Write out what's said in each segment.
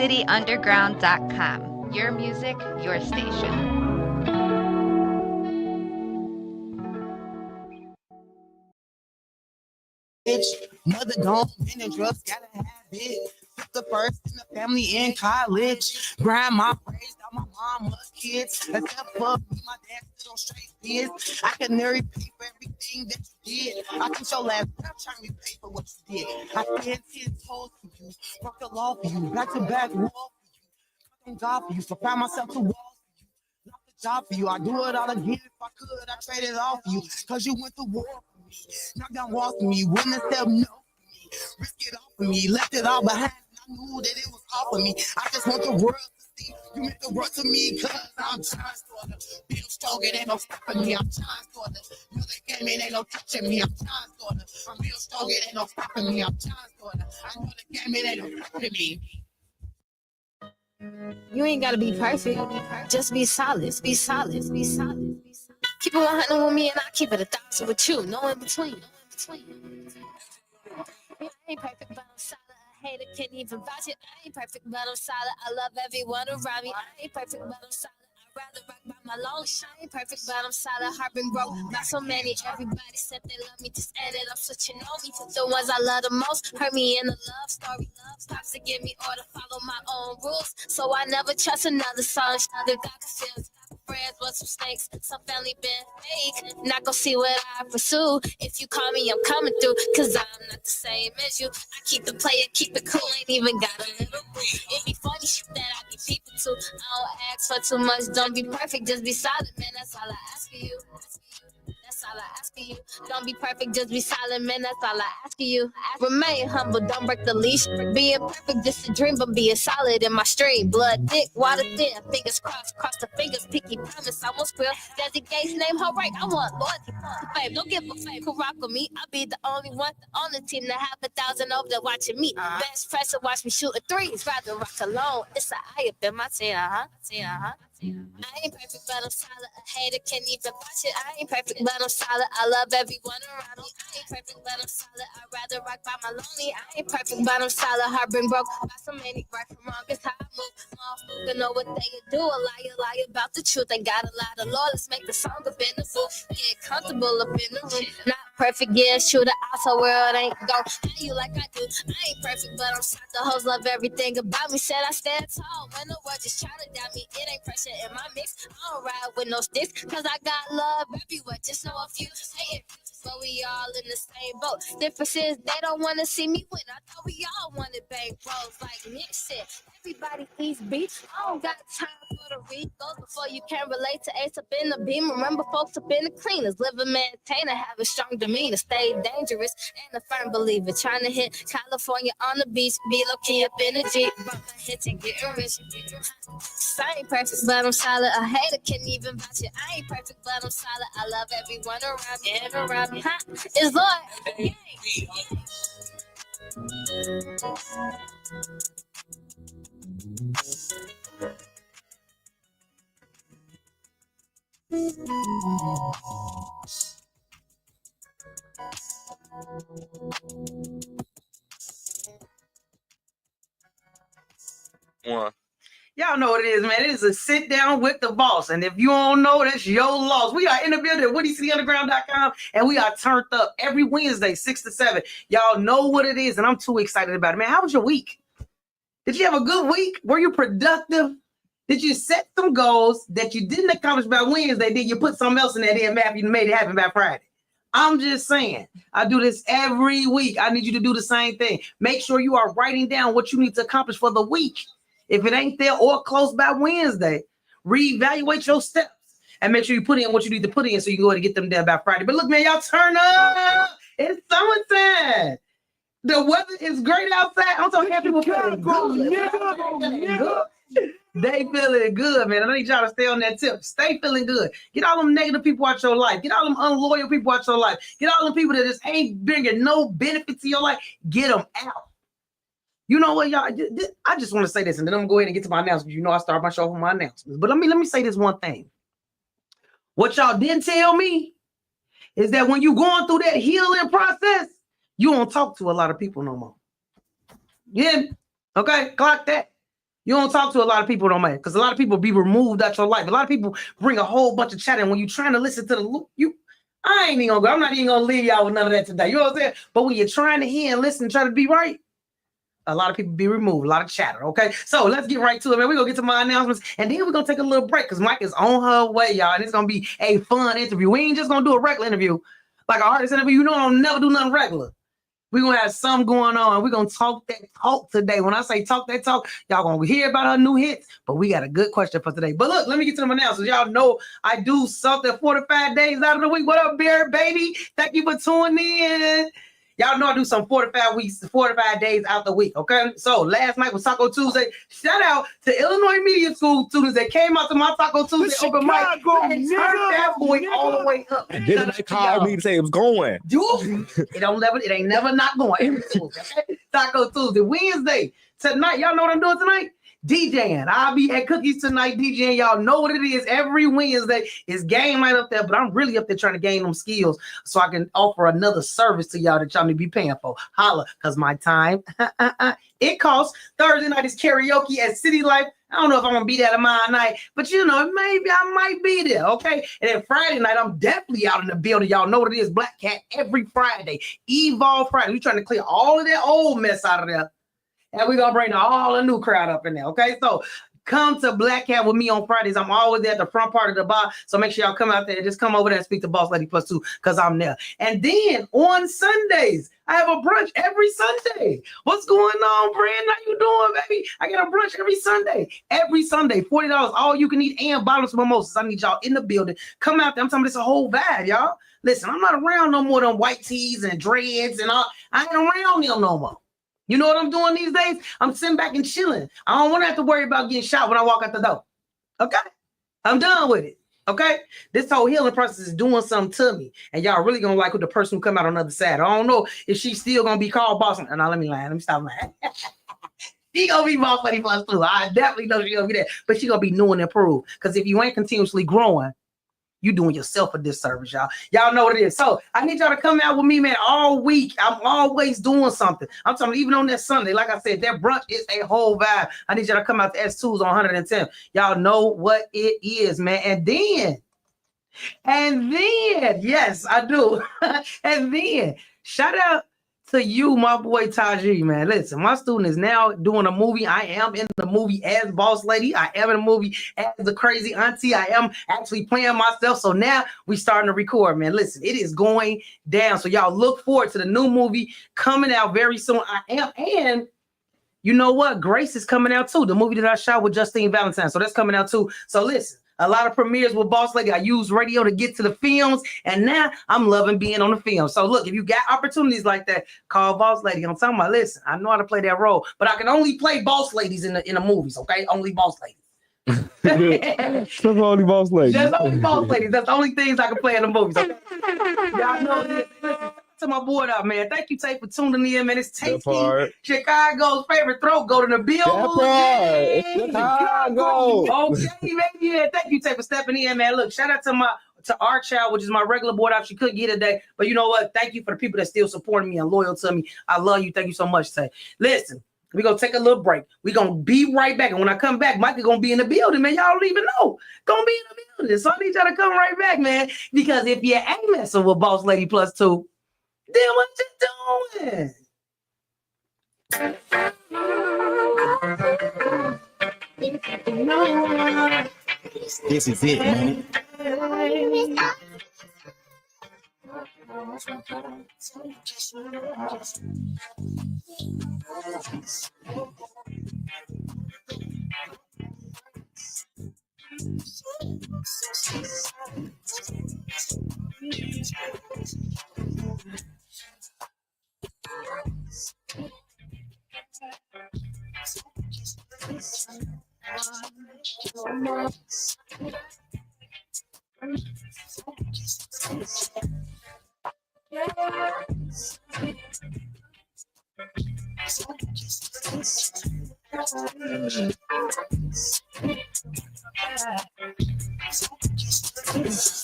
BOSSLadyUnderground.com. Your music, your station. Mother gone, been in drugs, gotta have it. The first in the family in college. Grandma raised all my mama's kids. Except for me, my dad still on straight biz. I can never pay for everything that you did. I think your last breath trying to pay for what you did. I stand 10 toes for you. Broke the law for you. Back to back wall for you. Fucking God for you. So found myself to walls for you. Lost the job for you. I do it all again if I could. I trade it all for you. Cause you went to war for me. Knock down walls for me. Wouldn't step no. Risk it all for me, left it all behind. I knew that it was all for me. I just want the world to see you meant the world to me, cause I'm trying to build strong, it ain't no stopping me. I'm trying to know the game, it ain't no touching me. I'm trying to I'm real strong, it ain't no stopping me. I'm trying to I know the game, it ain't no stopping me. You ain't gotta be perfect, just be solid, be solid, be solid. Keep it 100 with me and I keep it 1,000 with you, no in between. I ain't perfect, but I'm solid. A hater can't even vouch it. I ain't perfect, but I'm solid. I love everyone around me. I ain't perfect, but I'm solid. I'd rather rock by my lonely. I ain't perfect, but I'm solid. Heart been broke by so many. Everybody said they love me, just ended up switching on me. The ones I love the most hurt me in a love story. Pops to give me order, follow my own rules. So I never trust another song. The God can feel. Friends with some snakes, some family been fake. Not gonna see what I pursue. If you call me, I'm coming through. Cause I'm not the same as you. I keep the player, keep it cool. Ain't even got a little breeze. It be funny shit that I be peeping to. I don't ask for too much. Don't be perfect, just be solid, man. That's all I ask of you. That's all I ask of you. Don't be perfect, just be solid, man. That's all I ask of you. Remain humble, don't break the leash. Being perfect, just a dream, but being solid in my stream. Blood thick, water thin, fingers crossed, cross the fingers, picky promise. I won't squeal. Desi Gates name her right. I want loyalty, fame. Don't give a fame. Could rock with me. I'll be the only one on the team that have 1,000 over there watching me. Best friends to watch me shooting threes. Rather rock alone. It's a eye up in my tail, I ain't perfect, but I'm solid. A hater can't even watch it. I ain't perfect, but I'm solid. I love everyone around me. I ain't perfect, but I'm solid. I'd rather rock by my lonely. I ain't perfect, but I'm solid. Heart been broke by so many. Right from wrong, it's how I move. Motherfucker know what they do. A liar, lie about the truth. They got a lot of law. Let's make the song up in the booth. Get comfortable up in the room. Not perfect, yeah, shoot it out so world ain't gon' hate you like I do. I ain't perfect, but I'm solid. The hoes love everything about me. Said I stand tall when the world just tryna doubt me. It ain't pressure in my mix. I don't ride with no sticks, cause I got love everywhere. Just know a few hating, but we all in the same boat. Difference is they don't wanna see me win. I thought we all wanted bank rolls like Nick said. Everybody eats beef. I don't got time for the Ricos before you can relate to Ace up in the beam. Remember folks up in the cleaners. Live a maintainer, have a strong demeanor. Stay dangerous and a firm believer. Trying to hit California on the beach. Be low key up in the Jeep. Bump my hits and getting rich. I ain't perfect, but I'm solid. A hater can't even vouch it. I ain't perfect, but I'm solid. I love everyone around me and around me. It's Lord. One. Y'all know what it is, man. It is a sit down with the boss. And if you don't know, that's your loss. We are in the building at WoodyCityUnderground.com, and we are turned up every Wednesday, 6 to 7. Y'all know what it is, and I'm too excited about it. Man, how was your week? Did you have a good week? Were you productive? Did you set some goals that you didn't accomplish by Wednesday? Did you put something else in that damn map you made it happen by Friday? I'm just saying, I do this every week. I need you to do the same thing. Make sure you are writing down what you need to accomplish for the week. If it ain't there or close by Wednesday, reevaluate your steps and make sure you put in what you need to put in so you can go ahead and get them there by Friday. But look, man, y'all turn up. It's summertime. The weather is great outside. I'm so happy people feeling good. They feeling good, man. I need y'all to stay on that tip. Stay feeling good. Get all them negative people out your life. Get all them unloyal people out your life. Get all them people that just ain't bringing no benefit to your life. Get them out. You know what, y'all? I just want to say this, and then I'm gonna go ahead and get to my announcements. You know, I start my show with my announcements. But let me say this one thing. What y'all didn't tell me is that when you going through that healing process, you don't talk to a lot of people no more. Yeah, okay, clock that. You don't talk to a lot of people, man, because a lot of people be removed out your life. A lot of people bring a whole bunch of chat, and when you're trying to listen to the loop, I ain't even gonna go. I'm not even gonna leave y'all with none of that today. You know what I'm saying? But when you're trying to hear and listen, try to be right, a lot of people be removed, a lot of chatter. Okay, so let's get right to it, man. We're gonna get to my announcements, and then we're gonna take a little break because Mike is on her way, y'all, and it's gonna be a fun interview. We ain't just gonna do a regular interview, like an artist interview. You know, I'll never do nothing regular. We're going to have something going on. We're going to talk that talk today. When I say talk that talk, y'all going to hear about her new hits, but we got a good question for today. But look, let me get to them announcements. Y'all know I do something 45 days out of the week. What up, Bear Baby? Thank you for tuning in. Y'all know I do some 45 days out the week, okay? So last night was Taco Tuesday. Shout out to Illinois Media School students that came out to my Taco Tuesday open mic and turned that boy all the way up. And then they called me to say it was going. Dude, it ain't never not going. Every Tuesday, okay? Taco Tuesday. Wednesday, tonight, y'all know what I'm doing tonight? DJing. I'll be at Cookies tonight DJing. Y'all know what it is. Every Wednesday is game night up there, but I'm really up there trying to gain them skills so I can offer another service to y'all that y'all need to be paying for. Holla, because my time, it costs. Thursday night is karaoke at City Life. I don't know if I'm going to be there tomorrow night, but you know, maybe I might be there, okay? And then Friday night, I'm definitely out in the building. Y'all know what it is. Black Cat every Friday. Evolve Friday. We're trying to clear all of that old mess out of there. And we're going to bring all the new crowd up in there, okay? So come to Black Cat with me on Fridays. I'm always at the front part of the bar, so make sure y'all come out there. Just come over there and speak to Boss Lady +2 because I'm there. And then on Sundays, I have a brunch every Sunday. What's going on, Brand? How you doing, baby? I get a brunch every Sunday. Every Sunday, $40, all you can eat and bottles of mimosas. I need y'all in the building. Come out there. I'm telling you, this a whole vibe, y'all. Listen, I'm not around no more than white tees and dreads and all. I ain't around them no more. You know what I'm doing these days? I'm sitting back and chilling. I don't want to have to worry about getting shot when I walk out the door. Okay? I'm done with it. Okay? This whole healing process is doing something to me. And y'all really going to like with the person who come out on the other side. I don't know if she's still going to be called boss. And now let me lie. Let me stop lying. She going to be Boss Lady +2. I definitely know she's going to be there. But she going to be new and improved. Because if you ain't continuously growing, you doing yourself a disservice, y'all. Y'all know what it is. So I need y'all to come out with me, man, all week. I'm always doing something. I'm talking even on that Sunday. Like I said, that brunch is a whole vibe. I need y'all to come out to S2s on 110. Y'all know what it is, man. And then, yes, I do. And then, shout out to you, my boy Taji, man. Listen, my student is now doing a movie. I am in the movie as Boss Lady. I am in the movie as the crazy auntie. I am actually playing myself. So now we starting to record, man. Listen, it is going down. So y'all look forward to the new movie coming out very soon. I am, and you know what? Grace is coming out too. The movie that I shot with Justine Valentine. So that's coming out too. So listen. A lot of premieres with Boss Lady. I use radio to get to the films, and now I'm loving being on the film. So look, if you got opportunities like that, call Boss Lady. I'm talking about, listen, I know how to play that role, but I can only play boss ladies in the movies, okay? Only boss ladies. That's only Boss Lady. That's only boss ladies. That's the only things I can play in the movies, okay? Y'all know this. Listen. To my boy out, man. Thank you, Tate, for tuning in, man. It's Tasty, Chicago's favorite throat. Go to the building. Chicago. Okay, baby. Yeah, thank you, Tate, for stepping in, man. Look, shout out to our child, which is my regular board out. She couldn't get today, but you know what? Thank you for the people that still supporting me and loyal to me. I love you. Thank you so much, Tate. Listen, we're gonna take a little break. We're gonna be right back, and when I come back, Mike is gonna be in the building, man. Y'all don't even know. Gonna be in the building, so I need y'all to come right back, man. Because if you ain't messing with Boss Lady +2. Then what you doing? This is it, man.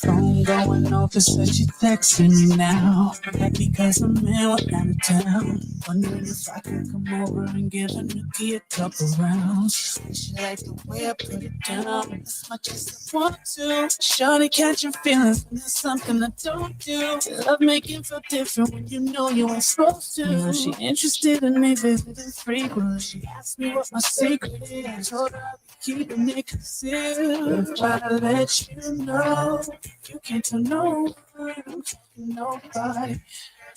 phone going off, it says she texting me now. Like because I'm in out of town. Wondering if I can come over and give a nookie a couple rounds. She like the way I put it down as much as I want to. Shawty catching feelings when there's something I don't do. Love making feel different when you know you ain't supposed to. You know she interested in me visiting frequently. She asked me what my secret is. Told her I'd be keeping it concealed. If I let you know, you can't tell no one. I'm talking nobody.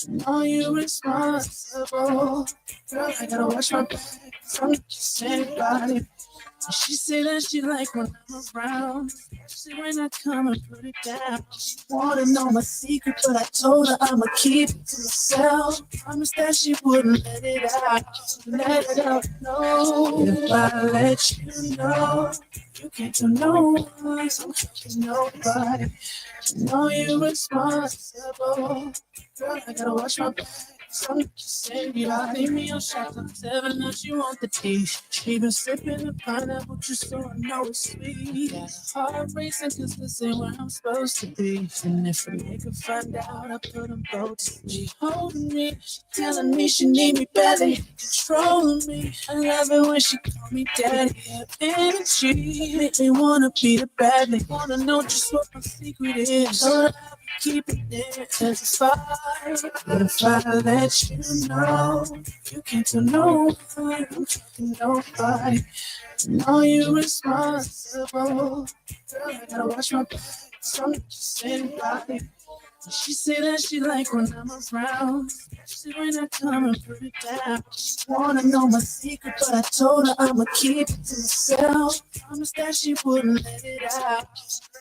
Know you responsible. Girl, I gotta watch my back. I'm not just anybody. She say that she like when I'm around. She say when I come and put it down. She wanna know my secret, but I told her I'ma keep it to myself. Promised that she wouldn't let it out. Let it out, no. If I let you know, you can't tell no one. I'm talking nobody. Know you responsible. Girl, I gotta watch my back. I'm not just anybody. Leave me on shot. I'm telling her she want the tea. She been sipping the pineapple juice, so I know it's sweet. Got a heart racing, cause this ain't where I'm supposed to be. And if a nigga find out, I put them both to sleep. Holding me, she telling me she need me badly. Controlling me, I love it when she call me daddy. Her energy make me wanna beat her badly. Wanna know just what my secret is. So that I keep it there till it's fine. But if I let you know, you can't tell no one. I'm talking nobody. Know you responsible. Girl, I gotta watch my back. So I'm not just anybody. She say that she like when I'm around. She say when I come and put it down. She wanna know my secret, but I told her I'ma keep it to myself. Promised that she wouldn't let it out.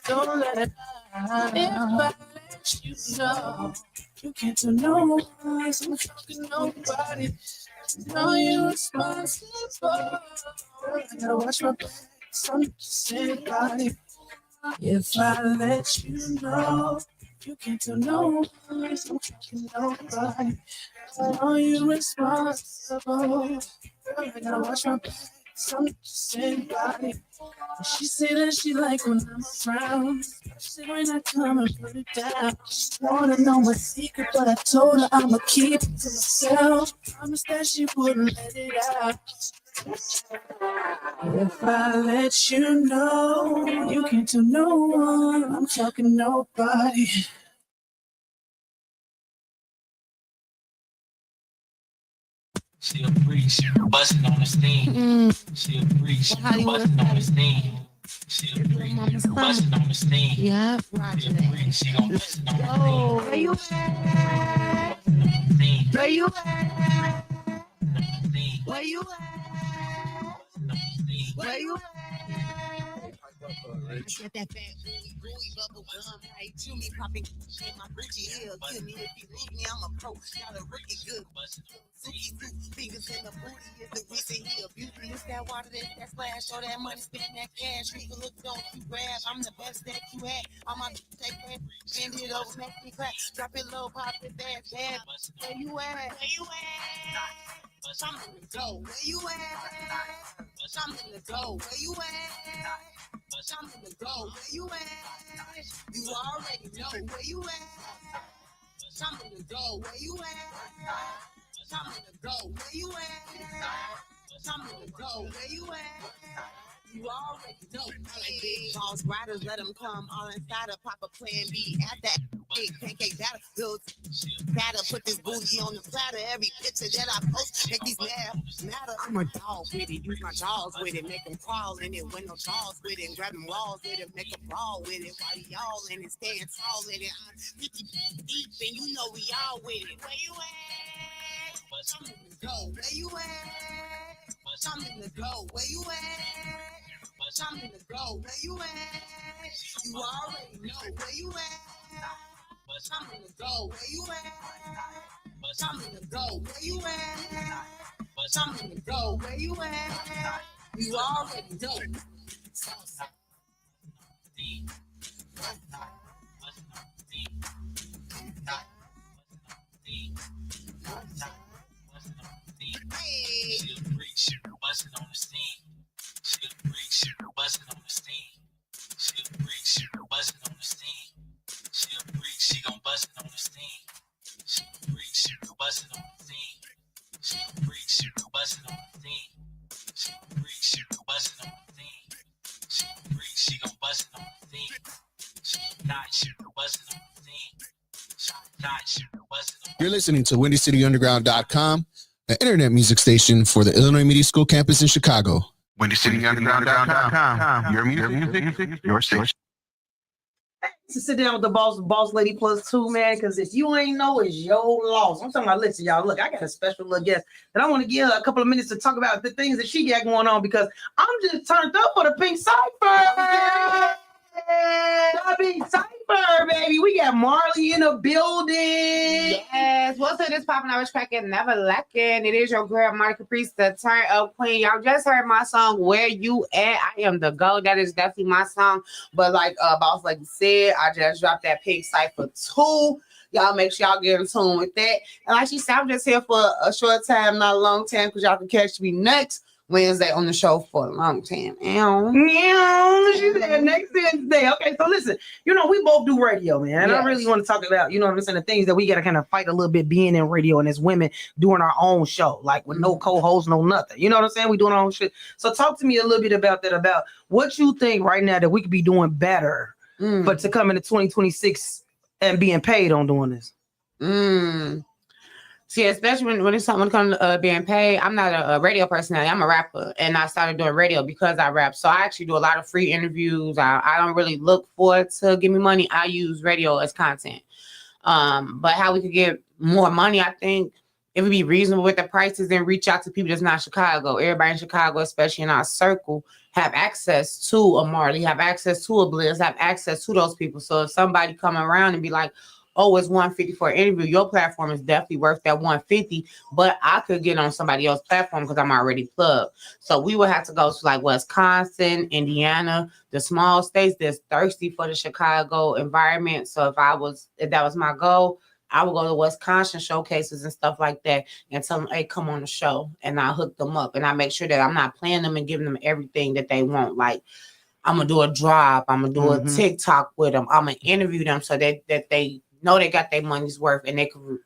Don't let it out. If I let you know, you can't tell no one. I'm talking nobody. Know you responsible. Girl, I gotta watch my back. So I'm not just anybody. If I let you know, you can't tell no one. I'm talking nobody. Know you responsible. Girl, I gotta watch my back. So I'm not just anybody. She say that she like when I'm around. She say when I come and put it down. She wanna know my secret, but I told her I'ma keep it to myself. Promised that she wouldn't let it out. If I let you know, you can't tell no one. I'm talking nobody. She a freak, she bustin' on the steam. She a freak, she bustin' on the steam. She a freak, she bustin' on the steam. Yeah, She roger a that. freak, she gon' bustin' on the Oh, steam. where you at? Where you at? Where you at? Where you at? I get that fat gooey bubble gum right to me, popping in my Gucci heel. Kill me if you lose me, I'm a pro. Got a rookie good. Suki Sue, fingers in the booty is the reason he abused me. It's that water, that splash, all that money, spend that cash. You can look, don't you grab. I'm the best that you had. I'm on take that, bend it over, make me crack. Drop it low, pop it bad, bad. Where you at? Where you at? Something to go. Where you at? Something to go. Where you at? Something to go. Where you at? You already know where you at. Something to go. Where you at? Something to go. Where you at? Something to go. Where you at? You already know. Like big balls, riders, let them come. All inside of Papa Plan B. At that big pancake batter, build batter. Put this booty on the platter. Every picture that I post, make these matter. I'm a dog with it. Use my jaws with it. Make them crawl in it. With no jaws with it. Grab them walls with it. Make them brawl with it. While y'all in it, staying tall in it. I'm 50 deep and you know we all with it. Where you at? Something to go. Where you at? Something to go. Where you at? Something to go. Where you at? You already know where you at. Something to go. Where you at? Something to go. Where you at? Something to go. Where you at? You already know. Hey. She a freak, she bustin' on the steam. She a freak, she bustin' on the steam. She a freak, she bustin' on the steam. You're listening to WindyCityUnderground.com, the internet music station for the Illinois Media School campus in Chicago. WindyCityUnderground.com. Your music, your station. To sit down with the boss lady +2, man, because if you ain't know, it's your loss. I'm talking about, listen, y'all, look, I got a special little guest that I want to give her a couple of minutes to talk about the things that she got going on, because I'm just turned up for the Pink Cypher. The Pink Cypher, baby. We got Marley in the building. Yes, what's up? This popping, I was cracking, never lacking. It is your girl, Marty Caprice, the turn up queen. Y'all just heard my song, Where You At? I Am the GOAT. That is definitely my song. But like Boss Lady said, I just dropped that Pink Cypher 2. Y'all make sure y'all get in tune with that. And like she said, I'm just here for a short time, not a long time, because y'all can catch me next Wednesday on the show for a long time. She said next Wednesday. Okay, so listen, you know, we both do radio, man. And I really want to talk about, you know what I'm saying, the things that we got to kind of fight a little bit being in radio and as women doing our own show, like with no co-host, no nothing. You know what I'm saying? We doing our own shit. So talk to me a little bit about that, about what you think right now that we could be doing better but to come into 2026 and being paid on doing this. See, especially when it's something comes to being paid, I'm not a radio personality. I'm a rapper, and I started doing radio because I rap. So I actually do a lot of free interviews. I don't really look for it to give me money. I use radio as content. But how we could get more money, I think it would be reasonable with the prices and reach out to people that's not Chicago. Everybody in Chicago, especially in our circle, have access to a Marley, have access to a Bliss, have access to those people. So if somebody come around and be like, oh, it's $150 for an interview, your platform is definitely worth that $150, but I could get on somebody else's platform because I'm already plugged. So we would have to go to like Wisconsin, Indiana, the small states that's thirsty for the Chicago environment. So if that was my goal, I would go to Wisconsin showcases and stuff like that and tell them, hey, come on the show. And I hook them up and I make sure that I'm not playing them and giving them everything that they want. Like, I'm going to do a drop. I'm going to do a TikTok with them. I'm going to interview them so that they know they got their money's worth and they can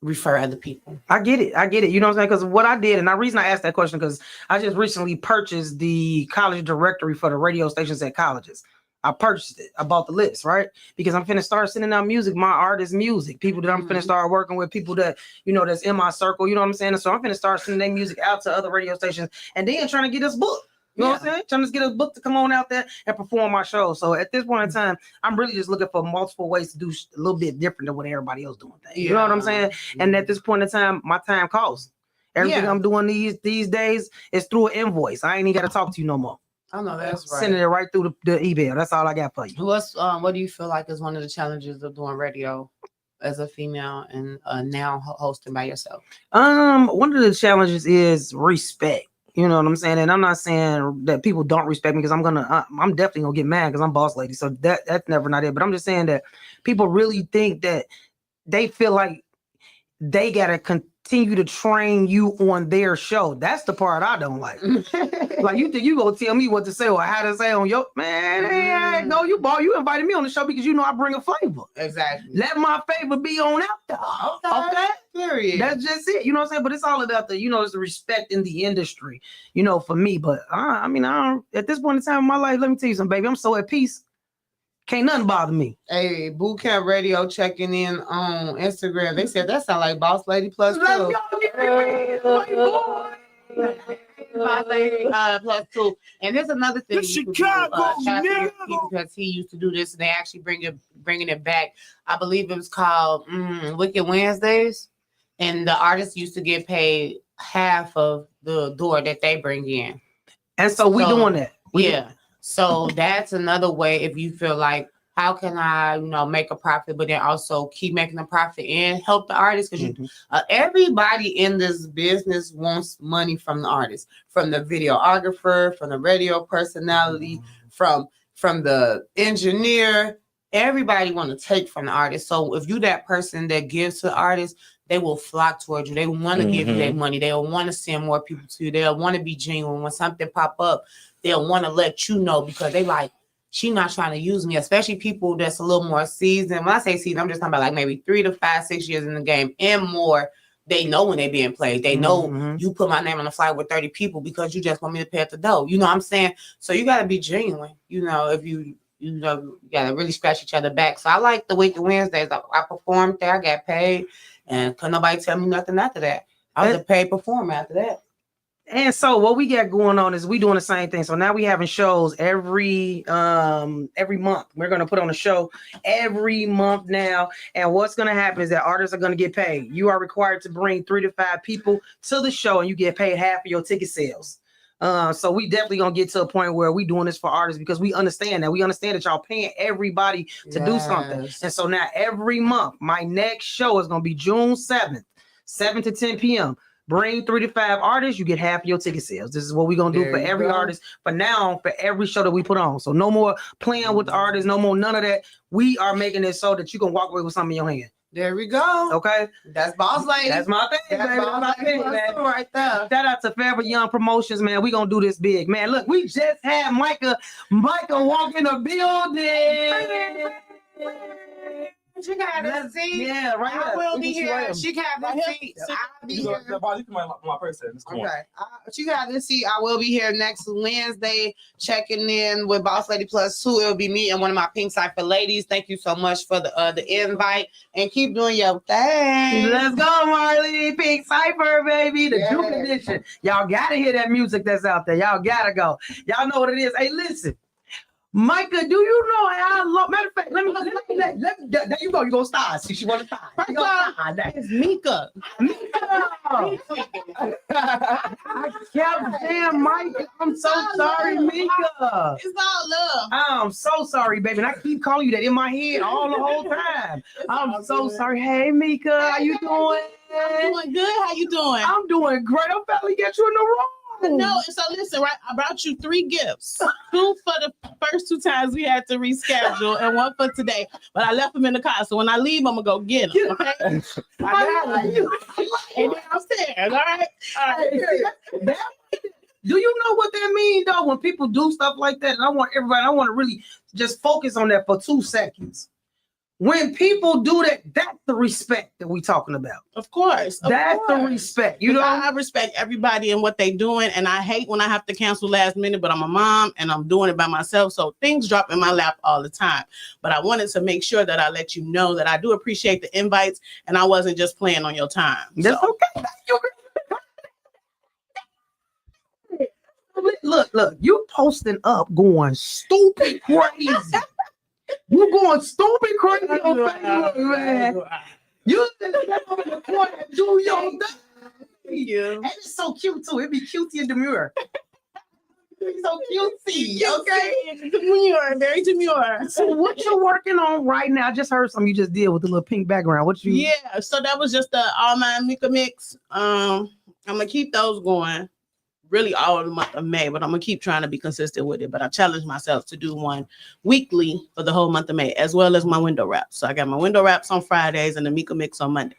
refer other people. I get it. You know what I'm saying? Because what I did, and the reason I asked that question, because I just recently purchased the college directory for the radio stations at colleges. I purchased it. I bought the list, right? Because I'm finna start sending out music, my artist music, people that I'm finna start working with, people that, you know, that's in my circle, you know what I'm saying? And so I'm finna start sending their music out to other radio stations and then trying to get us booked. You know what I'm saying? Trying to get a book to come on out there and perform my show. So at this point in time, I'm really just looking for multiple ways to do a little bit different than what everybody else doing things. You know what I'm saying? And at this point in time, my time costs. Everything I'm doing these days is through an invoice. I ain't even got to talk to you no more. I know that's right. Sending it right through the email. That's all I got for you. What do you feel like is one of the challenges of doing radio as a female and now hosting by yourself? One of the challenges is respect. You know what I'm saying? And I'm not saying that people don't respect me, because I'm definitely gonna get mad because I'm boss lady. So that's never not it. But I'm just saying that people really think that they feel like they gotta continue to train you on their show. That's the part I don't like. Like, you think you gonna tell me what to say or how to say on your man? No, you invited me on the show because you know I bring a flavor. Exactly. Let my favor be on out there. Okay. Period. That's just it. You know what I'm saying? But it's all about it's the respect in the industry, you know, for me. But I don't, at this point in time in my life, let me tell you something, baby. I'm so at peace. Can't nothing bother me. Hey, Boot Camp Radio checking in on Instagram. They said that sound like Boss Lady +2. Let's go, Boss Lady +2. And there's another thing. The Chicago because he used to do this, and they actually bringing it back. I believe it was called Wicked Wednesdays, and the artists used to get paid half of the door that they bring in. And so we doing that. So that's another way. If you feel like, how can I, make a profit, but then also keep making a profit and help the artist? Because everybody in this business wants money from the artist, from the videographer, from the radio personality, from the engineer. Everybody want to take from the artist. So if you that person that gives to the artist, they will flock towards you. They want to give you their money. They'll want to send more people to you. They'll want to be genuine. When something pop up, they'll want to let you know, because they like, she not trying to use me, especially people that's a little more seasoned. When I say seasoned, I'm just talking about like maybe 3 to 5, 6 years in the game and more. They know when they being played. They know you put my name on the flyer with 30 people because you just want me to pay at the door. You know what I'm saying? So you got to be genuine. If you you know, you gotta really scratch each other back. So I like the Weekend Wednesdays. I performed there, I got paid, and couldn't nobody tell me nothing after that. I was a paid performer after that. And so what we got going on is we doing the same thing. So now we having shows every month. We're gonna put on a show every month now. And what's gonna happen is that artists are gonna get paid. You are required to bring 3 to 5 people to the show, and you get paid half of your ticket sales. So we definitely gonna get to a point where we doing this for artists because we understand that y'all paying everybody to do something. And so now every month, my next show is gonna be June 7th, 7 to 10 p.m. Bring 3 to 5 artists, you get half of your ticket sales. This is what we're gonna do for every artist. For now, for every show that we put on. So no more playing with the artists, no more none of that. We are making it so that you can walk away with something in your hand. There we go. Okay, that's Boss Lady. That's my thing, that's baby. That's my thing, man. Right there. Shout out to Forever Young Promotions, man. We gonna do this big, man. Look, we just had Micah walk in the building. She can have that seat. Yeah, right. I will be here. She can have that seat. I'll be here. My person. Okay. She got this seat. I will be here next Wednesday, checking in with Boss Lady Plus 2. It'll be me and one of my Pink Cypher ladies. Thank you so much for the invite, and keep doing your thing. Let's go, Marley. Pink Cypher, baby. The Juke edition. Y'all gotta hear that music that's out there. Y'all gotta go. Y'all know what it is. Hey, listen. Micah, do you know how I love? Matter of fact, let me there you go. You gonna start. See, she wanna start. First of all, that is Mika. I kept saying Micah. I'm so sorry, Mika. It's all love. I'm so sorry, baby. And I keep calling you that in my head all the whole time. I'm so sorry. Hey, Mika, how you doing? I'm doing good. How you doing? I'm doing great. I'm about to get you in the room. No, so listen, right? I brought you 3 gifts. 2 for the first 2 times we had to reschedule, and 1 for today. But I left them in the car, so when I leave, I'm gonna go get them. Okay? And then upstairs. All right. Do you know what that means, though? When people do stuff like that, and I want to really just focus on that for 2 seconds. When people do that, that's the respect that we talking about. Of course. That's the respect. You know, I respect everybody and what they doing, and I hate when I have to cancel last minute, but I'm a mom and I'm doing it by myself. So things drop in my lap all the time. But I wanted to make sure that I let you know that I do appreciate the invites and I wasn't just playing on your time. That's okay. Look, you posting up going stupid crazy. You going stupid crazy on Facebook, man. You just step over the corner and do your thing. Yeah. And it's so cute too. It be cutesy and demure. It's so cutesy. Okay. Demure, very demure. So what you working on right now? I just heard something you just did with the little pink background. What you? Yeah. So that was just the All Mine Mika mix. I'm gonna keep those going. Really all the month of May, but I'm gonna keep trying to be consistent with it. But I challenged myself to do one weekly for the whole month of May, as well as my window wraps. So I got my window wraps on Fridays and the Mika mix on Monday.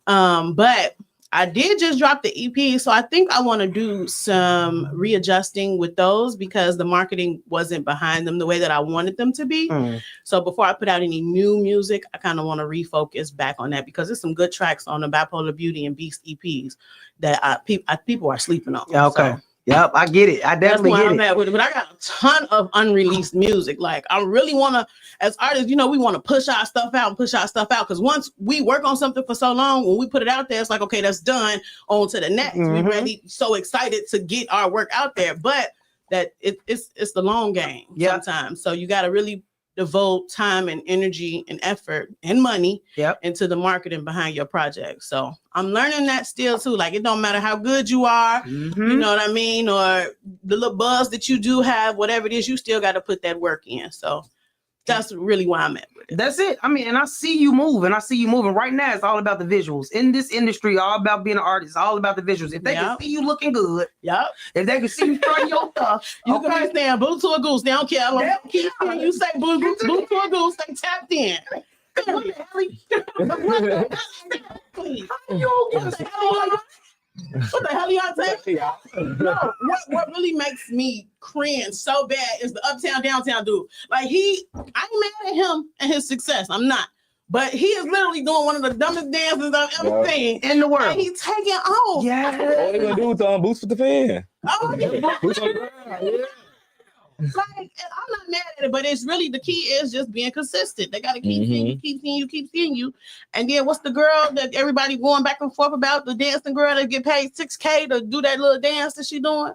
But I did just drop the EP, so I think I want to do some readjusting with those because the marketing wasn't behind them the way that I wanted them to be. So before I put out any new music, I kind of want to refocus back on that because there's some good tracks on the Bipolar Beauty and Beast EPs that people are sleeping on. Yeah, okay. So, yep, I get it. I definitely get it. I'm at with it. But I got a ton of unreleased music. Like I really want to, as artists, you know, we want to push our stuff out. Because once we work on something for so long, when we put it out there, it's like, okay, that's done. On to the next. We're really so excited to get our work out there. But that it's the long game sometimes. So you got to really devote time and energy and effort and money into the marketing behind your project. So I'm learning that still too. Like it don't matter how good you are, you know what I mean, or the little buzz that you do have, whatever it is, you still got to put that work in. So that's really why I'm at with it. That's it. I mean, and I see you moving. Right now, it's all about the visuals. In this industry, all about being an artist, it's all about the visuals. If they can see you looking good, if they can see you throwing your stuff, you can be saying boo to a goose. They don't care. Keep hearing you say boo to a goose. They tapped in. What the hell y'all saying? No, what really makes me cringe so bad is the uptown downtown dude. Like I'm mad at him and his success. I'm not. But he is literally doing one of the dumbest dances I've ever seen in the world. And he's taking off. All they gonna do is boost with the fan. Oh, yeah. Boost on the ground. Like, I'm not mad at it, but it's really the key is just being consistent. They gotta keep seeing you, keep seeing you. And then what's the girl that everybody going back and forth about? The dancing girl that get paid $6K to do that little dance that she doing.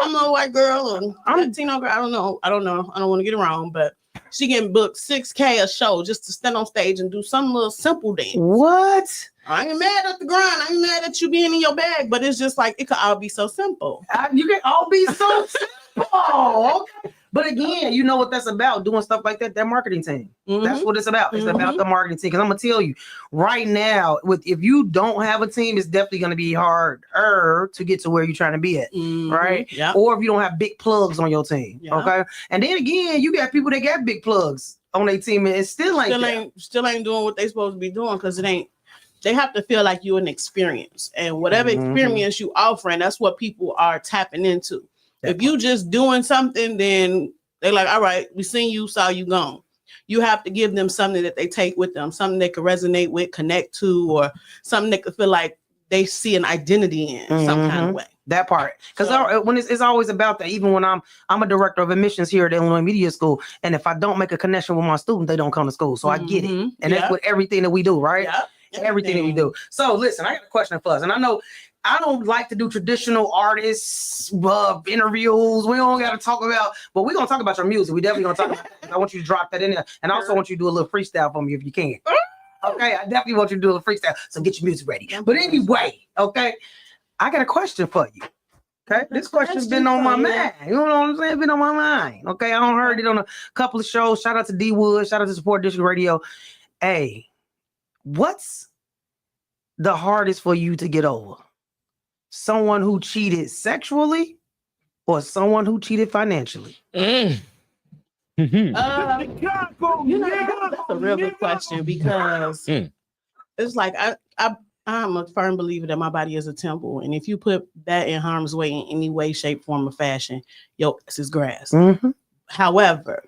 I'm a white girl or I'm a Latino girl. I don't know. I don't want to get it wrong, but she getting booked $6K a show just to stand on stage and do some little simple dance. What? I ain't mad at the grind. I ain't mad at you being in your bag, but it's just like it could all be so simple. You can all be so simple. Okay. But again, you know what that's about, doing stuff like that, marketing team. That's what it's about. It's about the marketing team. Because I'm going to tell you, right now, if you don't have a team, it's definitely going to be harder to get to where you're trying to be at, right? Yeah. Or if you don't have big plugs on your team, okay? And then again, you got people that got big plugs on their team, and it still ain't doing what they supposed to be doing because it ain't. They have to feel like you're an experience, and whatever experience you offering, that's what people are tapping into. If you just doing something, then they're like, all right, we seen you, saw you gone. You have to give them something that they take with them, something they can resonate with, connect to, or something they could feel like they see an identity in some kind of way. That part, because when it's always about that. Even when I'm a director of admissions here at Illinois Media School, and if I don't make a connection with my student, they don't come to school. So I get it, and that's with everything that we do, right? Everything that we do. So listen, I got a question for us, and I know I don't like to do traditional artists interviews. We don't got to talk about, but we're gonna talk about your music. We definitely gonna talk about that. I want you to drop that in there, and I also want you to do a little freestyle for me if you can. Okay, I definitely want you to do a little freestyle. So get your music ready. But anyway, okay, I got a question for you. Okay, this question's been on my mind. You know what I'm saying? It's been on my mind. Okay, I heard it on a couple of shows. Shout out to D Wood. Shout out to Support District Radio. Hey, what's the hardest for you to get over? Someone who cheated sexually or someone who cheated financially? That's a real good question because it's like I'm a firm believer that my body is a temple, and if you put that in harm's way in any way, shape, form, or fashion, your ass is grass. However,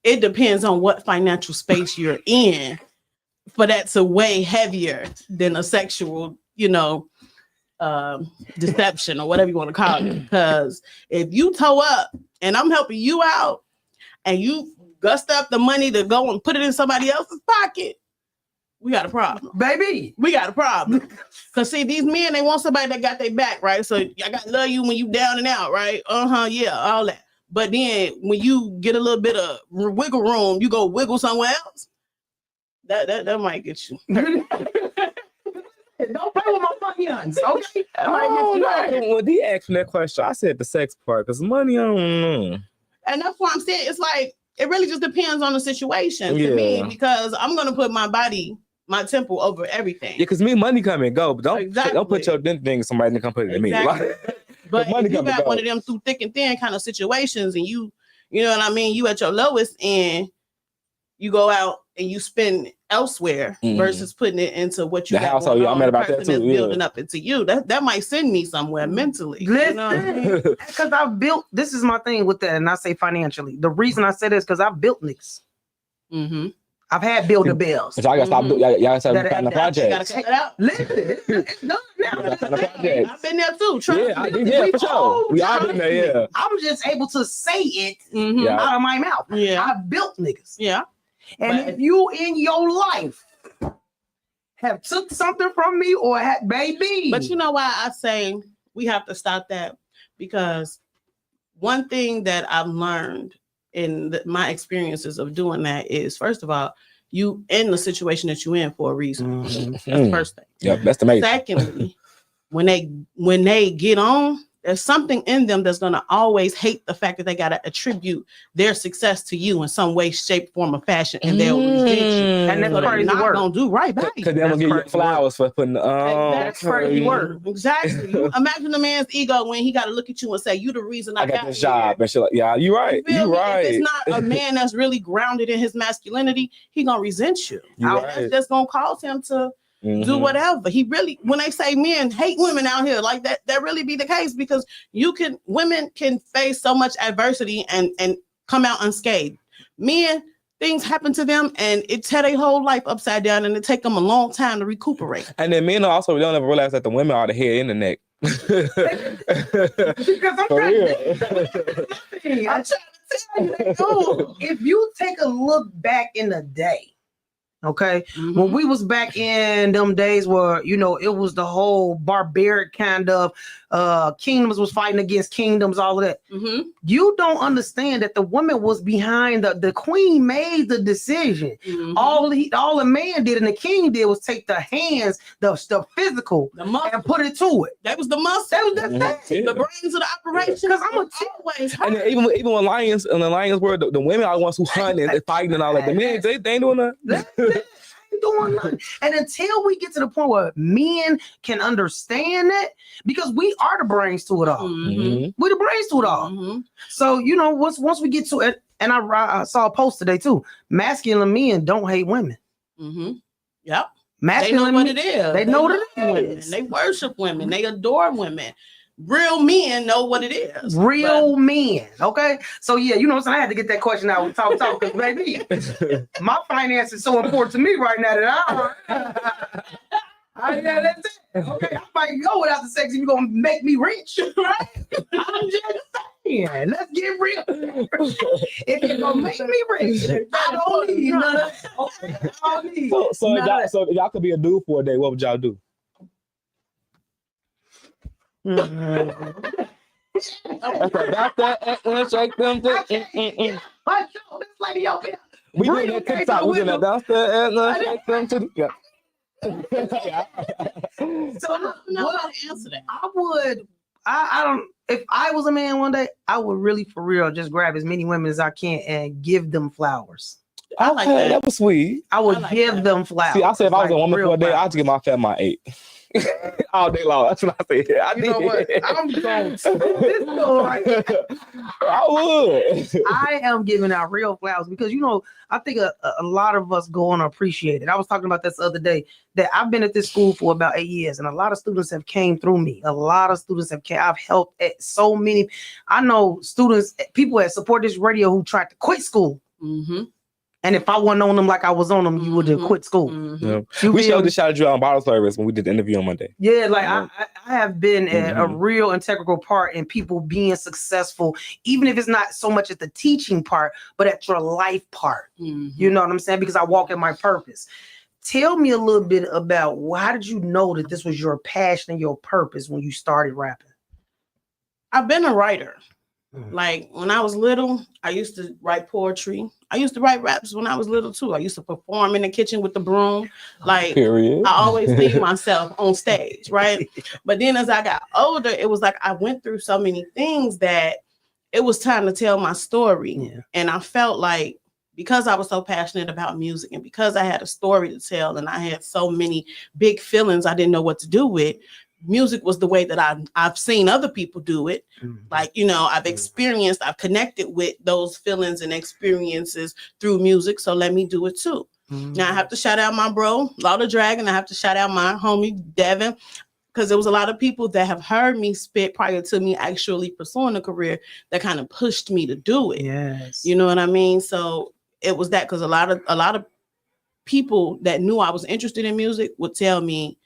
it depends on what financial space you're in for that to weigh heavier than a sexual, deception or whatever you want to call it. Because if you toe up and I'm helping you out and you gust up the money to go and put it in somebody else's pocket, we got a problem, baby. We got a problem. Because see, these men, they want somebody that got their back, right? So I got to love you when you down and out, right? Yeah, all that. But then when you get a little bit of wiggle room, you go wiggle somewhere else. That might get you. Don't play with my onions, okay? When he asked me that question, I said the sex part, because money, I don't know. And that's why I'm saying it's like, it really just depends on the situation to me, because I'm going to put my body, my temple over everything. Yeah, because money come and go, but don't put your thing in somebody and come put it in me. But if you got one of them through thick and thin kind of situations and you know what I mean, you at your lowest and you go out and you spend elsewhere versus putting it into what you the household. Yeah, I'm mad about that too. Building up into you. That might send me somewhere mentally. Listen, because I've built. This is my thing with that, and I say financially. The reason I say this because I've built niggas. I've had builder bills. So I gotta stop. Y'all start the project. You gotta cut it out. Listen, it's done now. I've been there too. Yeah, for sure. We all been there. Yeah. I'm just able to say it out of my mouth. Yeah, I've built niggas. Yeah. And if you in your life have took something from me or had baby. But you know why I say we have to stop that? Because one thing that I've learned in my experiences of doing that is, first of all, you in the situation that you're in for a reason. That's the first thing. Yep, that's the main. Secondly, when they get on, there's something in them that's going to always hate the fact that they got to attribute their success to you in some way, shape, form, or fashion, and they'll resent you. And that's crazy not going to do right by you. Because they're going to give you flowers for putting that's crazy work. Exactly. Imagine the man's ego when he got to look at you and say, you the reason I got this job. And like, yeah, you're right. You're right. If it's not a man that's really grounded in his masculinity, he going to resent you. That's just going to cause him to do whatever. He really, when they say men hate women out here, like that really be the case, because women can face so much adversity and come out unscathed. Men, things happen to them and it tear their whole life upside down and it take them a long time to recuperate. And then men also don't ever realize that the women are the head in the neck. Because I'm For trying real. I'm trying to tell you, that, if you take a look back in the day, okay, when we was back in them days where, you know, it was the whole barbaric kind of kingdoms was fighting against kingdoms, all of that. You don't understand that the woman was behind the queen made the decision. All the man did and the king did was take the hands, the physical, and put it to it. That was the muscle. That was the brains of the operation. Because I'm always and then even in lions, in the lions world, the women are the ones who hunt and fighting and all that. The men, they ain't doing that. Ain't doing nothing. And until we get to the point where men can understand that, because we are the brains to it all. We're the brains to it all. So, you know, once we get to it, and I saw a post today too, masculine men don't hate women. Yep. Masculine they know what men, it is. They know what it women. is. They worship women. They adore women. Real men know what it is. Real men. Okay. So yeah, you know what I'm saying? I had to get that question out with talk because baby, my finance is so important to me right now that yeah, that's it. Okay. I might go without the sex if you're gonna make me rich, right? I'm just saying, let's get real. If you're gonna make me rich, I don't need none of that. Okay? I don't need So if y'all could be a dude for a day, what would y'all do? Shake them. This lady over here. We doing that TikTok. We doing that downstairs and shake them to the. So look, what answer that? I would. I don't. If I was a man one day, I would really, for real, just grab as many women as I can and give them flowers. I like that. That was sweet. I would give them flowers. See, I said if I was a woman for a day, flowers. I'd give my fat my 8. All day long. That's what I said. You know what? I'm going I would. I am giving out real flowers because, you know, I think a lot of us go unappreciated. I was talking about this the other day that I've been at this school for about 8 years and a lot of students have came through me. A lot of students have came. I've helped at so many. I know students, people that support this radio who tried to quit school. And if I wasn't on them like I was on them, you would have quit school. Yeah. We shouted you out on bottle service when we did the interview on Monday. Yeah, like I have been a real integral part in people being successful, even if it's not so much at the teaching part, but at your life part. You know what I'm saying? Because I walk in my purpose. Tell me a little bit about how did you know that this was your passion and your purpose when you started rapping? I've been a writer. Like when I was little, I used to write poetry. I used to write raps when I was little too. I used to perform in the kitchen with the broom. Like Period. I always see myself on stage, right? But then as I got older, it was like I went through so many things that it was time to tell my story. Yeah. And I felt like because I was so passionate about music and because I had a story to tell and I had so many big feelings I didn't know what to do with, music was the way that I've seen other people do it. Like, you know, I've I've connected with those feelings and experiences through music. So let me do it too. Now I have to shout out my bro, Law the Dragon. I have to shout out my homie, Devin, because there was a lot of people that have heard me spit prior to me actually pursuing a career that kind of pushed me to do it. Yes. You know what I mean? So it was that because a lot of people that knew I was interested in music would tell me,